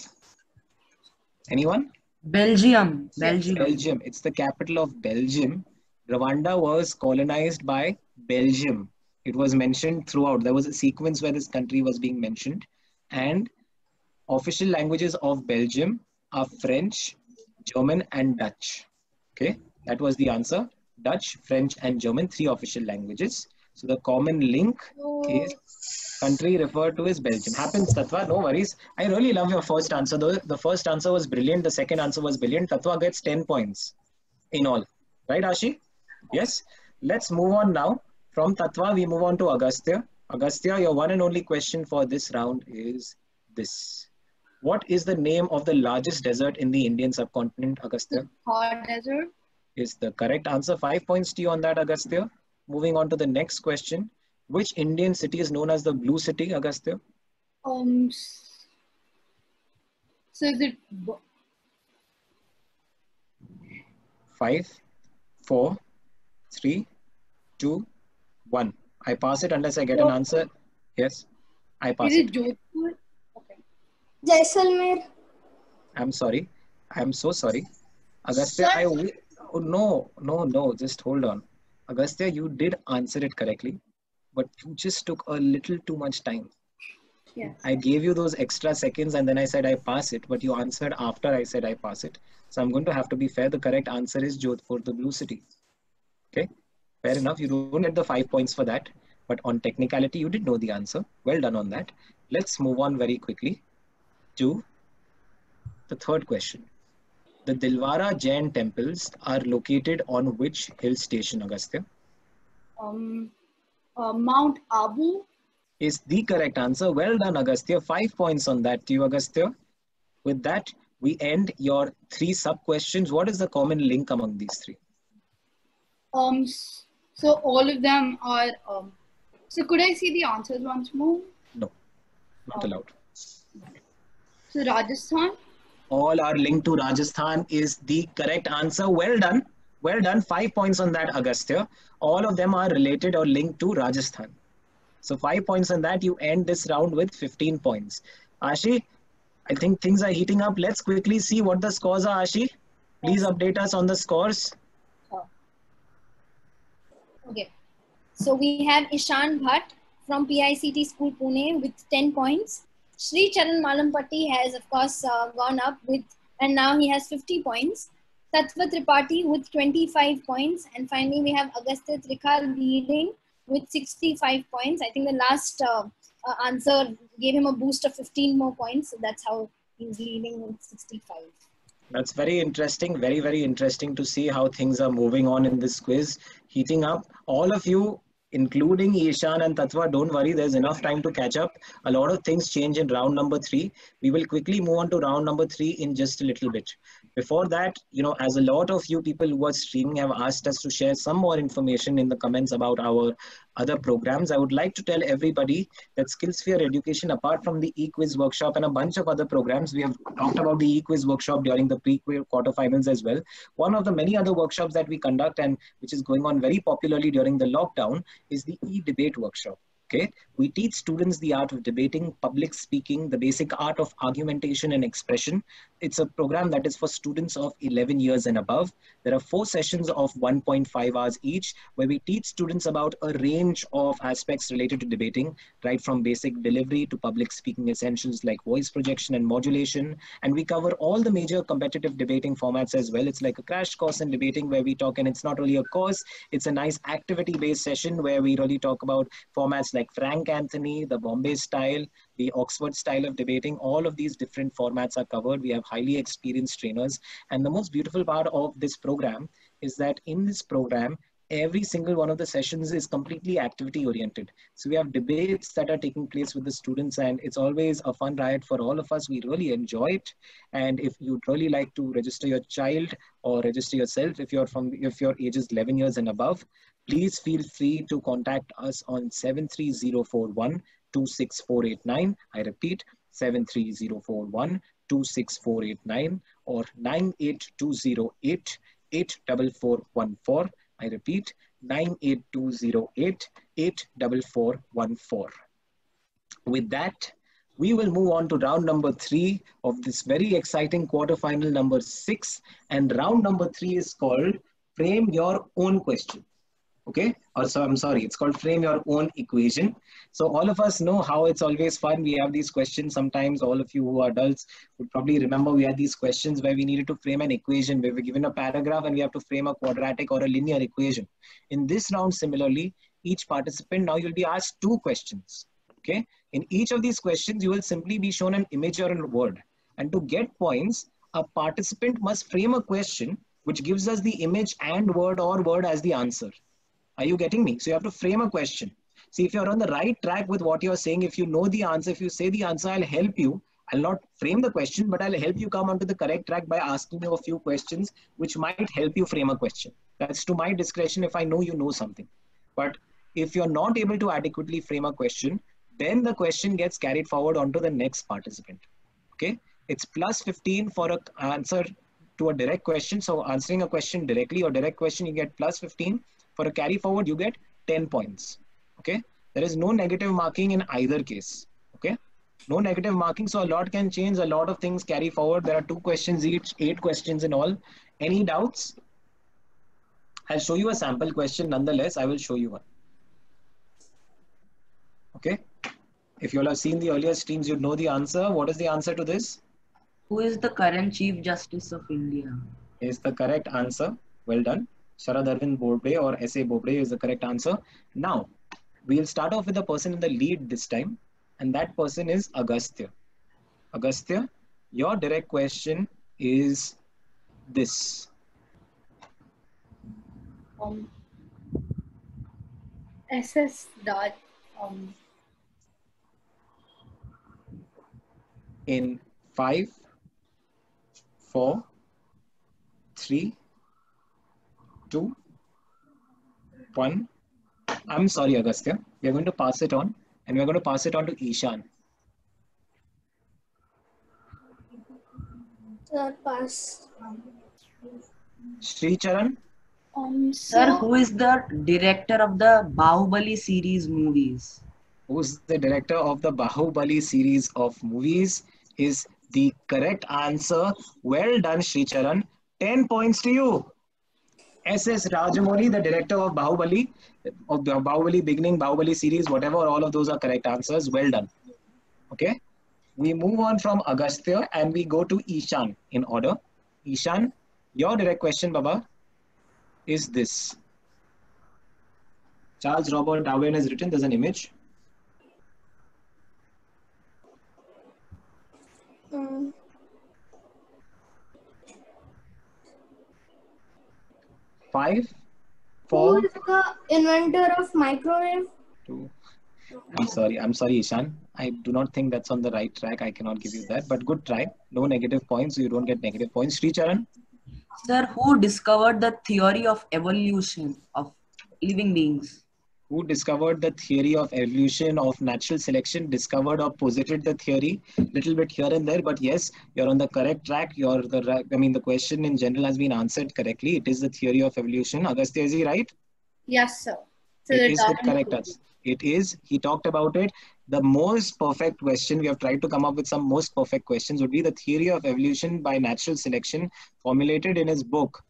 anyone? Belgium. Belgium. It's the capital of Belgium. Rwanda was colonized by Belgium. It was mentioned throughout. There was a sequence where this country was being mentioned. And official languages of Belgium are French, German, and Dutch. Okay, that was the answer. Dutch, French, and German, 3 official languages. So the common link is country referred to as Belgium. Happens, Tatwa, no worries. I really love your first answer though. The first answer was brilliant. The second answer was brilliant. Tatwa gets 10 points in all. Right, Ashi? Yes. Let's move on now. From Tatwa, we move on to Agastya. Agastya, your one and only question for this round is this. What is the name of the largest desert in the Indian subcontinent, Agastya? Thar Desert. Is the correct answer. 5 points to you on that, Agastya. Moving on to the next question. Which Indian city is known as the Blue City, Agastya? So is it 5, 4, 3, 2, 1. I pass it unless I get an answer. Yes, I pass is it. it Jodhpur? Okay. Jaisalmer. I'm sorry. I'm so sorry. Agastya, no, just hold on. Agastya, you did answer it correctly, but you just took a little too much time. Yes. I gave you those extra seconds and then I said I pass it, but you answered after I said I pass it. So I'm going to have to be fair. The correct answer is Jodhpur, the blue city. Okay, fair enough. You don't get the 5 points for that, but on technicality, you did know the answer. Well done on that. Let's move on very quickly to the third question. The Dilwara Jain temples are located on which hill station, Agastya? Mount Abu. Is the correct answer. Well done, Agastya. 5 points on that to you, Agastya. With that, we end your 3 sub-questions. What is the common link among these 3? So all of them are. So could I see the answers once more? No, not allowed. So Rajasthan. All are linked to Rajasthan is the correct answer. Well done. Well done. 5 points on that, Agastya. All of them are related or linked to Rajasthan. So 5 points on that. You end this round with 15 points. Ashi, I think things are heating up. Let's quickly see what the scores are, Ashi. Please update us on the scores. Okay. So we have Ishan Bhatt from PICT School Pune with 10 points. Sri Charan Malampatti has of course gone up with, and now he has 50 points. Tattva Tripathi with 25 points. And finally we have Agastya Trikhar leading with 65 points. I think the last answer gave him a boost of 15 more points. So that's how he's leading with 65. That's very interesting. Very, very interesting to see how things are moving on in this quiz. Heating up. All of you, including Ishan and Tattva, don't worry. There's enough time to catch up. A lot of things change in round number 3. We will quickly move on to round number 3 in just a little bit. Before that, as a lot of you people who are streaming have asked us to share some more information in the comments about our other programs, I would like to tell everybody that SkillSphere Education, apart from the e-quiz workshop and a bunch of other programs, we have talked about the e-quiz workshop during the quarterfinals as well. One of the many other workshops that we conduct and which is going on very popularly during the lockdown is the e-debate workshop. Okay, we teach students the art of debating, public speaking, the basic art of argumentation and expression. It's a program that is for students of 11 years and above. There are 4 sessions of 1.5 hours each, where we teach students about a range of aspects related to debating, right from basic delivery to public speaking essentials like voice projection and modulation. And we cover all the major competitive debating formats as well. It's like a crash course in debating where we talk, and it's not really a course, it's a nice activity-based session where we really talk about formats like Frank Anthony, the Bombay style, the Oxford style of debating. All of these different formats are covered. We have highly experienced trainers. And the most beautiful part of this program is that in this program, every single one of the sessions is completely activity oriented. So we have debates that are taking place with the students, and it's always a fun ride for all of us. We really enjoy it. And if you'd really like to register your child or register yourself, if your age is 11 years and above, please feel free to contact us on 73041 26489. I repeat, 73041 26489 or 98208 84414. I repeat, 98208 84414. With that, we will move on to round number 3 of this very exciting quarterfinal number 6. And round number 3 is called Frame Your Own Question. Okay, it's called Frame Your Own Equation. So all of us know how it's always fun. We have these questions. Sometimes all of you who are adults would probably remember we had these questions where we needed to frame an equation, where we're given a paragraph and we have to frame a quadratic or a linear equation. In this round, similarly, each participant, now you'll be asked 2 questions. Okay, in each of these questions, you will simply be shown an image or a word. And to get points, a participant must frame a question which gives us the image and word or word as the answer. Are you getting me? So you have to frame a question. See, if you're on the right track with what you're saying, if you know the answer, if you say the answer, I'll help you. I'll not frame the question, but I'll help you come onto the correct track by asking you a few questions, which might help you frame a question. That's to my discretion if I know you know something. But if you're not able to adequately frame a question, then the question gets carried forward onto the next participant. Okay? It's plus 15 for an answer to a direct question. So answering a question directly or direct question, you get plus 15. For a carry forward, you get 10 points. Okay. There is no negative marking in either case. Okay. No negative marking. So a lot can change. A lot of things carry forward. There are 2 questions each, 8 questions in all. Any doubts? I'll show you a sample question. Nonetheless, I will show you one. Okay. If you all have seen the earlier streams, you'd know the answer. What is the answer to this? Who is the current Chief Justice of India? Is the correct answer. Well done. Sharad Arvind Bobde or S.A. Bobde is the correct answer. Now, we'll start off with the person in the lead this time, and that person is Agastya. Agastya, your direct question is this. SS dot In 5, 4, 3, 2, 1. I'm sorry, Agastya. We are going to pass it on, and we're going to pass it on to Ishan. Sir, pass. Sri Charan, Sir, who is the director of the Bahubali series movies? who's the director of the Bahubali series of movies, is the correct answer. Well done, Sri Charan. 10 points to you. S.S. Rajamouli, the director of Bahubali, beginning, Bahubali series, whatever, all of those are correct answers. Well done. Okay. We move on from Agastya and we go to Ishan in order. Ishan, your direct question, Baba, is this. Charles Robert Darwin has written, there's an image. Mm. 5, Who 4, is the inventor of microwave? 2. I'm sorry, Ishan. I do not think that's on the right track. I cannot give you that, but good try. No negative points, so you don't get negative points. Sri Charan, Sir, who discovered the theory of evolution of living beings? who discovered the theory of evolution of natural selection, discovered or posited the theory, little bit here and there, but yes, you're on the correct track. The question in general has been answered correctly. It is the theory of evolution. Agastya, is he right? yes, sir. So It the is the Darwin correct theory. answer. It is. He talked about it. The most perfect question, we have tried to come up with some most perfect questions, would be the theory of evolution by natural selection formulated in his book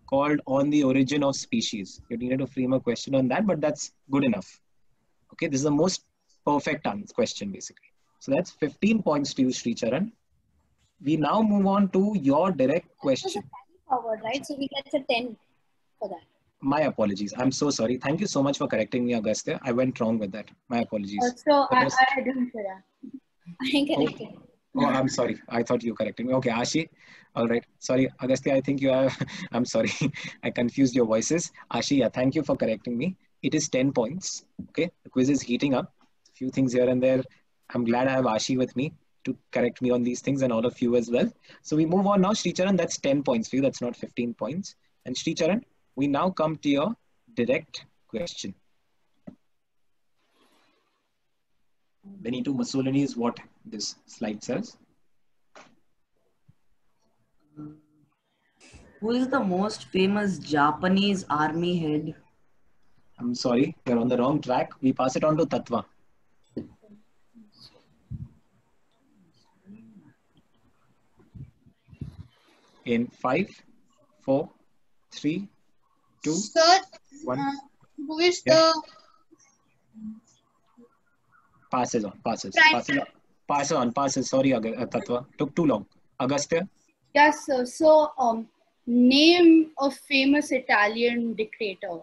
called On the Origin of Species. You needed to frame a question on that, but that's good enough. Okay, this is the most perfect question basically. So that's 15 points to you, Sri Charan. We now move on to your direct question. Forward, right? So we get a 10 for that. My apologies. I'm so sorry. Thank you so much for correcting me, Agastya. I went wrong with that. My apologies. So That was- I didn't say that. I corrected. Oh, I'm sorry. I thought you corrected me. Okay, Ashi. All right. Sorry, Agastya, I think you are. I'm sorry. I confused your voices. Ashi, yeah, thank you for correcting me. It is 10 points. Okay. The quiz is heating up. A few things here and there. I'm glad I have Ashi with me to correct me on these things and all of you as well. So we move on now. Sri Charan, that's 10 points for you. That's not 15 points. And Sri Charan, we now come to your direct question. Benito Mussolini is what this slide says. Who is the most famous Japanese army head? I'm sorry, you're on the wrong track. We pass it on to Tatva. In 5, 4, 3, 2, Sir, 1. who is Yeah. the Passes on. Passes. Prime- Passes on. Passes on. Passes. Sorry, Tatva. Took too long. Agastya. Yes, sir. So name a famous Italian dictator.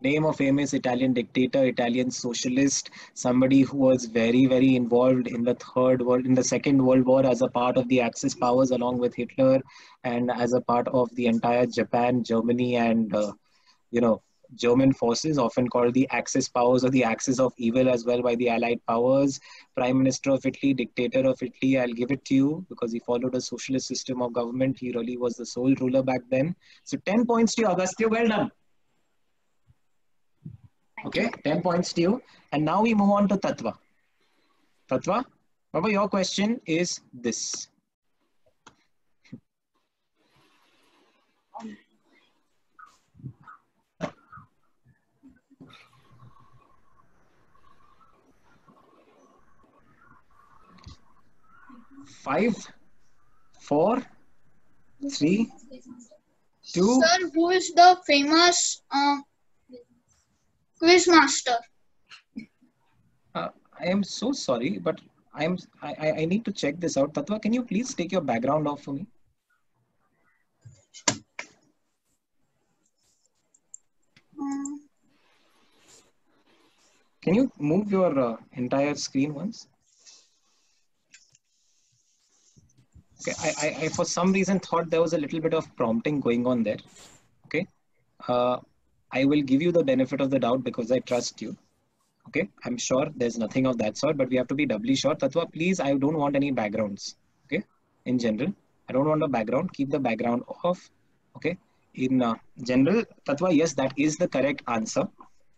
Name of famous Italian dictator, Italian socialist, somebody who was very, very involved in the Second World War as a part of the Axis powers along with Hitler and as a part of the entire Japan, Germany and, German forces, often called the Axis powers or the Axis of evil as well by the Allied powers. Prime Minister of Italy, dictator of Italy, I'll give it to you because he followed a socialist system of government. He really was the sole ruler back then. So 10 points to you, Agastya. Well done. Okay, 10 points to you. And now we move on to Tatva. Tatva, Baba, your question is this. Five, 4, 3, 2. Sir, who is the famous quiz master? I am so sorry, but I need to check this out. Tatva, can you please take your background off for me? Can you move your entire screen once? Okay, I for some reason thought there was a little bit of prompting going on there. Okay, I will give you the benefit of the doubt because I trust you. Okay, I'm sure there's nothing of that sort, but we have to be doubly sure. Tatva, please, I don't want any backgrounds. Okay, in general, I don't want a background. Keep the background off. Okay, in general, Tatva, yes, that is the correct answer.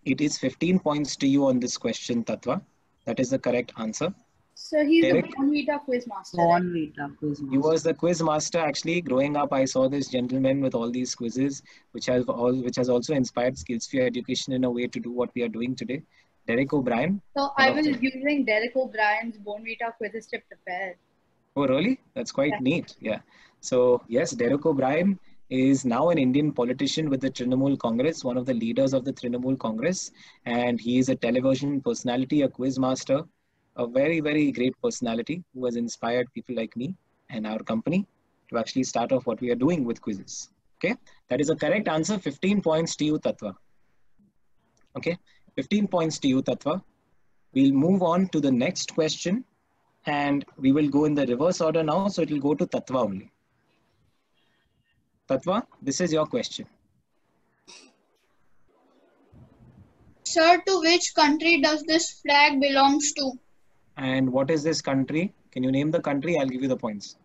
It is 15 points to you on this question, Tatva. That is the correct answer. So he's Derek? a Born Vita quiz master. Born Vita quiz master. He was the quiz master. Actually, growing up, I saw this gentleman with all these quizzes, which has also inspired Skillsphere Education in a way to do what we are doing today. Derek O'Brien. So I was using Derek O'Brien's Born Vita quizzes to prepare. Oh, really? That's quite neat. Yeah. So yes, Derek O'Brien is now an Indian politician with the Trinamool Congress, one of the leaders of the Trinamool Congress, and he is a television personality, a quiz master, a very, very great personality who has inspired people like me and our company to actually start off what we are doing with quizzes. Okay, that is a correct answer. 15 points to you, Tatva. Okay, 15 points to you, Tatva. We'll move on to the next question and we will go in the reverse order now. So it will go to Tatva only. Tatva, this is your question. Sir, to which country does this flag belongs to? And what is this country? Can you name the country? I'll give you the points.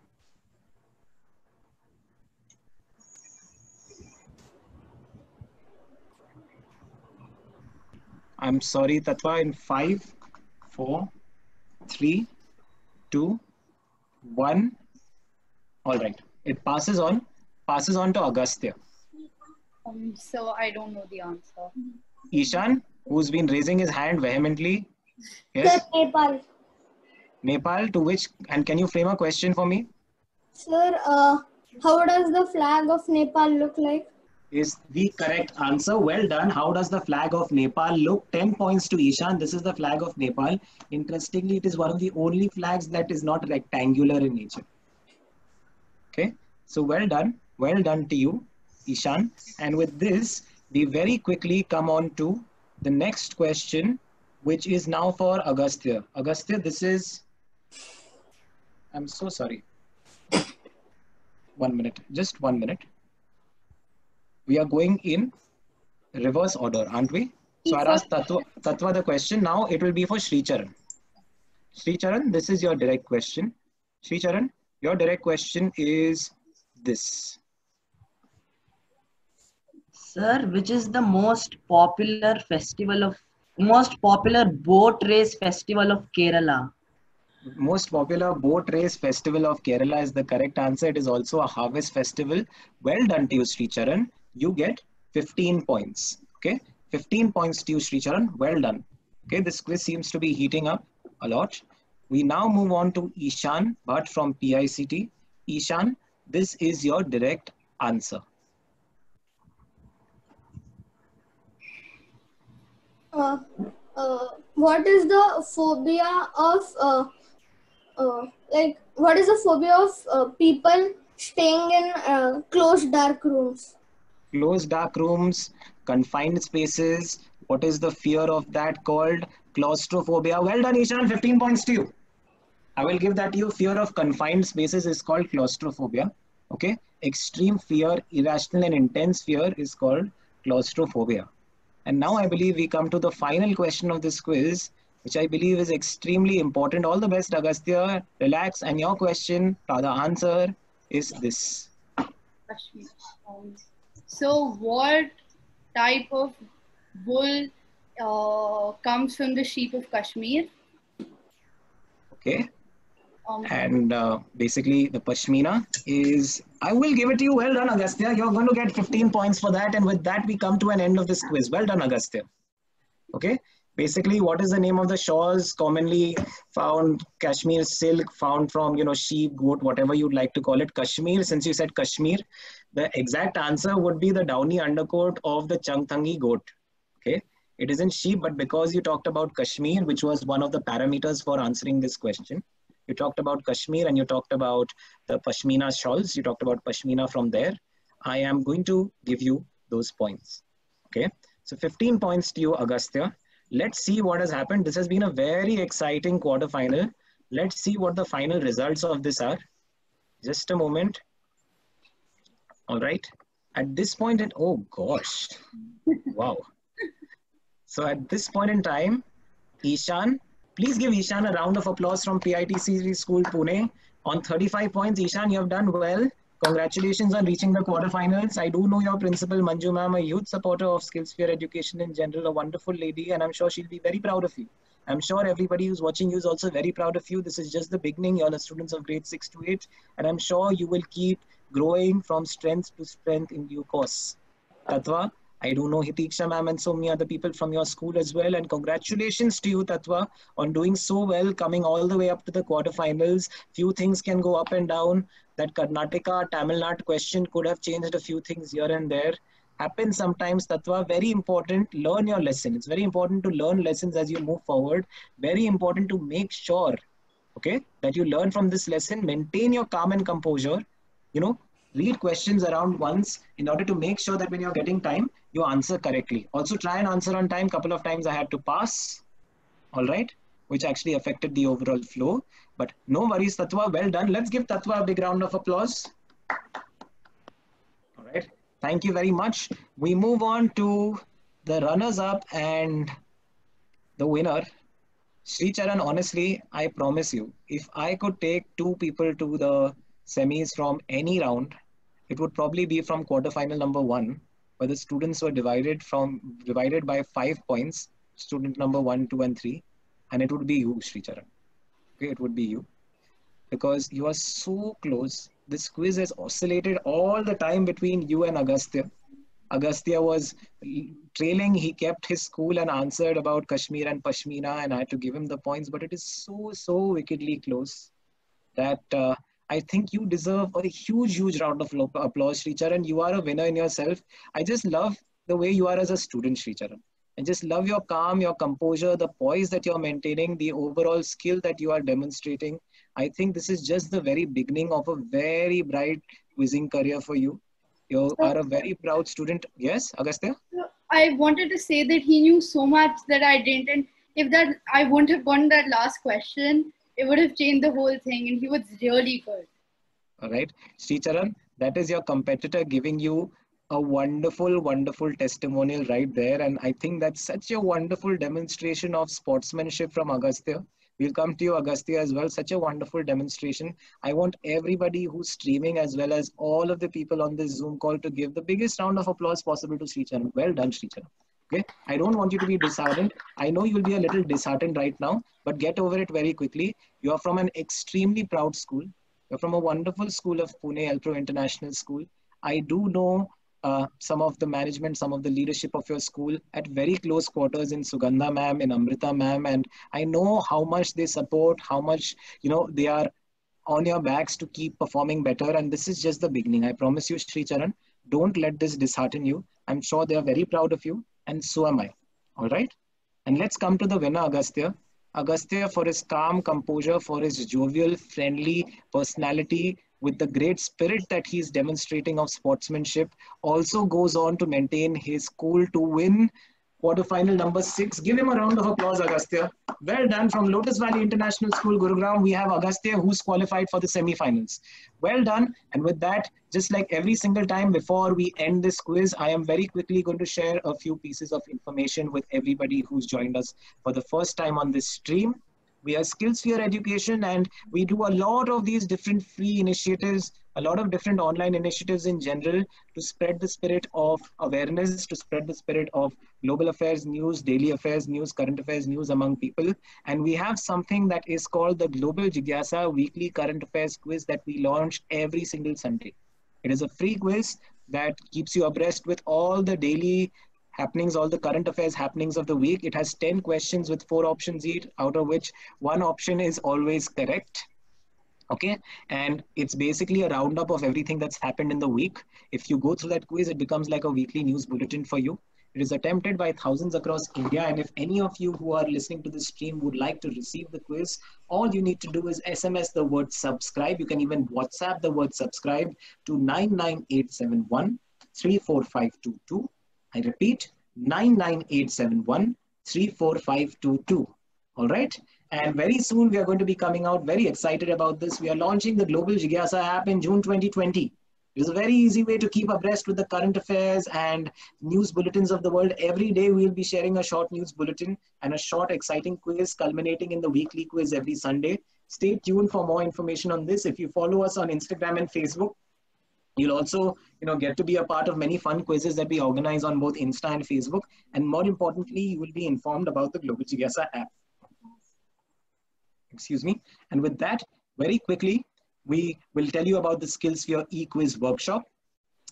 I'm sorry, Tatva, in 5, 4, 3, 2, 1. All right. It passes on to Agastya. So I don't know the answer. Ishan, who's been raising his hand vehemently. Yes. Sir, Nepal. Nepal, to which, and can you frame a question for me? Sir, how does the flag of Nepal look like? Is the correct answer. Well done. How does the flag of Nepal look? 10 points to Ishan. This is the flag of Nepal. Interestingly, it is one of the only flags that is not rectangular in nature. Okay. So well done. Well done to you, Ishan. And with this, we very quickly come on to the next question, which is now for Agastya. Agastya, this is... I'm so sorry. 1 minute. Just 1 minute. We are going in reverse order, aren't we? So I asked Tatva the question. Now it will be for Sri Charan. Sri Charan, this is your direct question. Sri Charan, your direct question is this. Sir, which is the most popular boat race festival of Kerala? Most popular boat race festival of Kerala is the correct answer. It is also a harvest festival. Well done to you, Sri Charan. You get 15 points. Okay, 15 points to you, Sri Charan. Well done. Okay, this quiz seems to be heating up a lot. We now move on to Ishan Bhatt from PICT. Ishan, this is your direct answer. What is the phobia of what is the phobia of people staying in closed dark rooms? Closed dark rooms, confined spaces. What is the fear of that called? Claustrophobia. Well done, Ishan. 15 points to you. I will give that to you. Fear of confined spaces is called claustrophobia. Okay. Extreme fear, irrational and intense fear is called claustrophobia. And now I believe we come to the final question of this quiz, which I believe is extremely important. All the best, Agastya. Relax. And your question, the answer is this. Kashmir. So what type of wool comes from the sheep of Kashmir? Okay. And basically the Pashmina is, I will give it to you. Well done, Agastya. You're going to get 15 points for that. And with that, we come to an end of this quiz. Well done, Agastya. Okay. Basically, what is the name of the shawls commonly found? Kashmir silk, found from, sheep, goat, whatever you'd like to call it. Kashmir, since you said Kashmir, the exact answer would be the downy undercoat of the Changthangi goat. Okay. It isn't sheep, but because you talked about Kashmir, which was one of the parameters for answering this question. You talked about Kashmir and you talked about the Pashmina shawls. You talked about Pashmina from there. I am going to give you those points. Okay. So 15 points to you, Agastya. Let's see what has happened. This has been a very exciting quarterfinal. Let's see what the final results of this are. Just a moment. All right. At this point, oh gosh. Wow. So at this point in time, Ishan, please give Ishan a round of applause from PITC School Pune. On 35 points, Ishan, you have done well. Congratulations on reaching the quarterfinals. I do know your principal, Manju ma'am, a huge supporter of Skillsphere education in general, a wonderful lady, and I'm sure she'll be very proud of you. I'm sure everybody who's watching you is also very proud of you. This is just the beginning. You're the students of grade 6 to 8, and I'm sure you will keep growing from strength to strength in due course. Tatwa, I do know Hitiksha ma'am and so many other people from your school as well. And congratulations to you, Tatwa, on doing so well, coming all the way up to the quarterfinals. Few things can go up and down. That Karnataka, Tamil Nadu question could have changed a few things here and there. Happens sometimes, Tatwa. Very important, learn your lesson. It's very important to learn lessons as you move forward. Very important to make sure, okay, that you learn from this lesson, maintain your calm and composure, you know, read questions around once in order to make sure that when you're getting time, you answer correctly. Also try and answer on time. Couple of times I had to pass, all right, which actually affected the overall flow. But no worries, Tatwa, well done. Let's give Tatwa a big round of applause. All right, thank you very much. We move on to the runners-up and the winner. Sri Charan, honestly, I promise you, if I could take two people to the semis from any round, it would probably be from quarterfinal number 1, where the students were divided by 5 points, student number 1, 2, and 3, and it would be you, Sri Charan. Okay, it would be you, because you are so close. This quiz has oscillated all the time between you and Agastya. Agastya was trailing. He kept his cool and answered about Kashmir and Pashmina, and I had to give him the points. But it is so wickedly close that I think you deserve a huge round of applause, Sri Charan. You are a winner in yourself. I just love the way you are as a student, Sri Charan. I just love your calm, your composure, the poise that you're maintaining, the overall skill that you are demonstrating. I think this is just the very beginning of a very bright quizzing career for you. You are a very proud student. Yes, Agastya? I wanted to say that he knew so much that I didn't, and if that I wouldn't have gotten that last question, it would have changed the whole thing, and he was really good. All right. Sri Charan, that is your competitor giving you a wonderful testimonial right there. And I think that's such a wonderful demonstration of sportsmanship from Agastya. We'll come to you, Agastya, as well. Such a wonderful demonstration. I want everybody who's streaming, as well as all of the people on this Zoom call, to give the biggest round of applause possible to Sri Charan. Well done, Sri Charan. Okay, I don't want you to be disheartened. I know you'll be a little disheartened right now, but get over it very quickly. You are from an extremely proud school. You're from a wonderful school of Pune, Elpro International School. I do know some of the management, some of the leadership of your school at very close quarters in Sugandha ma'am, in Amrita ma'am, and I know how much they support, how much, you know, they are on your backs to keep performing better. And this is just the beginning. I promise you, Sri Charan, don't let this dishearten you. I'm sure they are very proud of you, and so am I. All right. And let's come to the winner, Agastya. Agastya, for his calm composure, for his jovial, friendly personality, with the great spirit that he's demonstrating of sportsmanship, also goes on to maintain his school to win quarterfinal number 6. Give him a round of applause, Agastya. Well done. From Lotus Valley International School, Gurugram, we have Agastya, who's qualified for the semi-finals. Well done. And with that, just like every single time before we end this quiz, I am very quickly going to share a few pieces of information with everybody who's joined us for the first time on this stream. We are Skillsphere Education, and we do a lot of these different free initiatives, a lot of different online initiatives in general, to spread the spirit of awareness, to spread the spirit of global affairs news, daily affairs news, current affairs news among people. And we have something that is called the Global Jigyasa Weekly Current Affairs Quiz that we launch every single Sunday. It is a free quiz that keeps you abreast with all the daily happenings, all the current affairs happenings of the week. It has 10 questions with 4 options each, out of which one option is always correct. Okay, and it's basically a roundup of everything that's happened in the week. If you go through that quiz, it becomes like a weekly news bulletin for you. It is attempted by thousands across India. And if any of you who are listening to this stream would like to receive the quiz, all you need to do is SMS the word subscribe. You can even WhatsApp the word subscribe to 99871 34522. I repeat, 99871 34522. All right. And very soon we are going to be coming out very excited about this. We are launching the Global Jigyasa app in June 2020. It is a very easy way to keep abreast with the current affairs and news bulletins of the world. Every day we'll be sharing a short news bulletin and a short exciting quiz culminating in the weekly quiz every Sunday. Stay tuned for more information on this. If you follow us on Instagram and Facebook, you'll also get to be a part of many fun quizzes that we organize on both Insta and Facebook. And more importantly, you will be informed about the Global Jigyasa app. Excuse me. And with that, very quickly, we will tell you about the SkillSphere e-quiz workshop.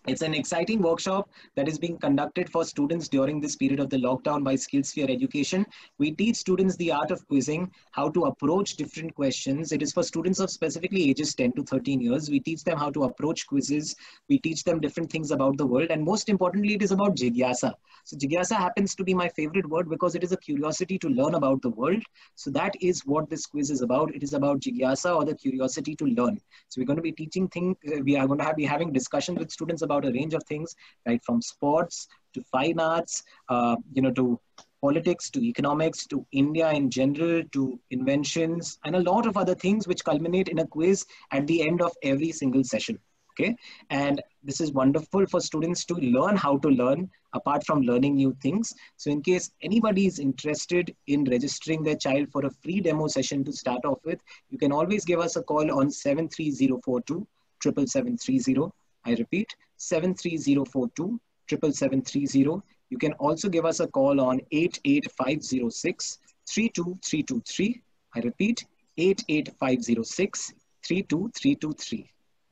It's an exciting workshop that is being conducted for students during this period of the lockdown by SkillSphere Education. We teach students the art of quizzing, how to approach different questions. It is for students of specifically ages 10 to 13 years. We teach them how to approach quizzes. We teach them different things about the world. And most importantly, it is about jigyasa. So jigyasa happens to be my favorite word because it is a curiosity to learn about the world. So that is what this quiz is about. It is about jigyasa, or the curiosity to learn. So we're going to be teaching things. We are going to be having discussions with students about a range of things, right from sports to fine arts, to politics, to economics, to India in general, to inventions, and a lot of other things which culminate in a quiz at the end of every single session. Okay, and this is wonderful for students to learn how to learn apart from learning new things. So in case anybody is interested in registering their child for a free demo session to start off with, you can always give us a call on 73042 77730. I repeat, 73042 77730. You can also give us a call on 88506 32323. I repeat, 88506 32323.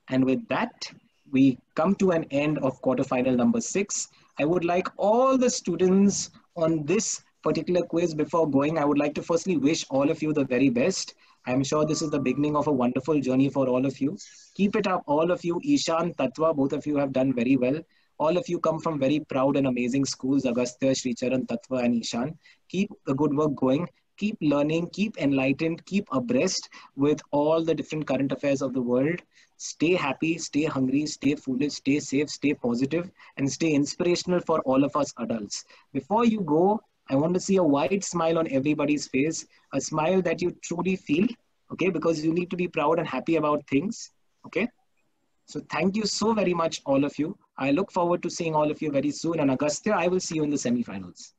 And with that, we come to an end of quarterfinal number 6. I would like all the students on this particular quiz, before going, I would like to firstly wish all of you the very best. I'm sure this is the beginning of a wonderful journey for all of you. Keep it up, all of you. Ishan, Tatwa, both of you have done very well. All of you come from very proud and amazing schools, Agastya, Sri Charan, Tatwa, and Ishan. Keep the good work going. Keep learning, keep enlightened, keep abreast with all the different current affairs of the world. Stay happy, stay hungry, stay foolish, stay safe, stay positive, and stay inspirational for all of us adults. Before you go, I want to see a wide smile on everybody's face, a smile that you truly feel, okay? Because you need to be proud and happy about things, okay? So thank you so very much, all of you. I look forward to seeing all of you very soon. And Agastya, I will see you in the semifinals.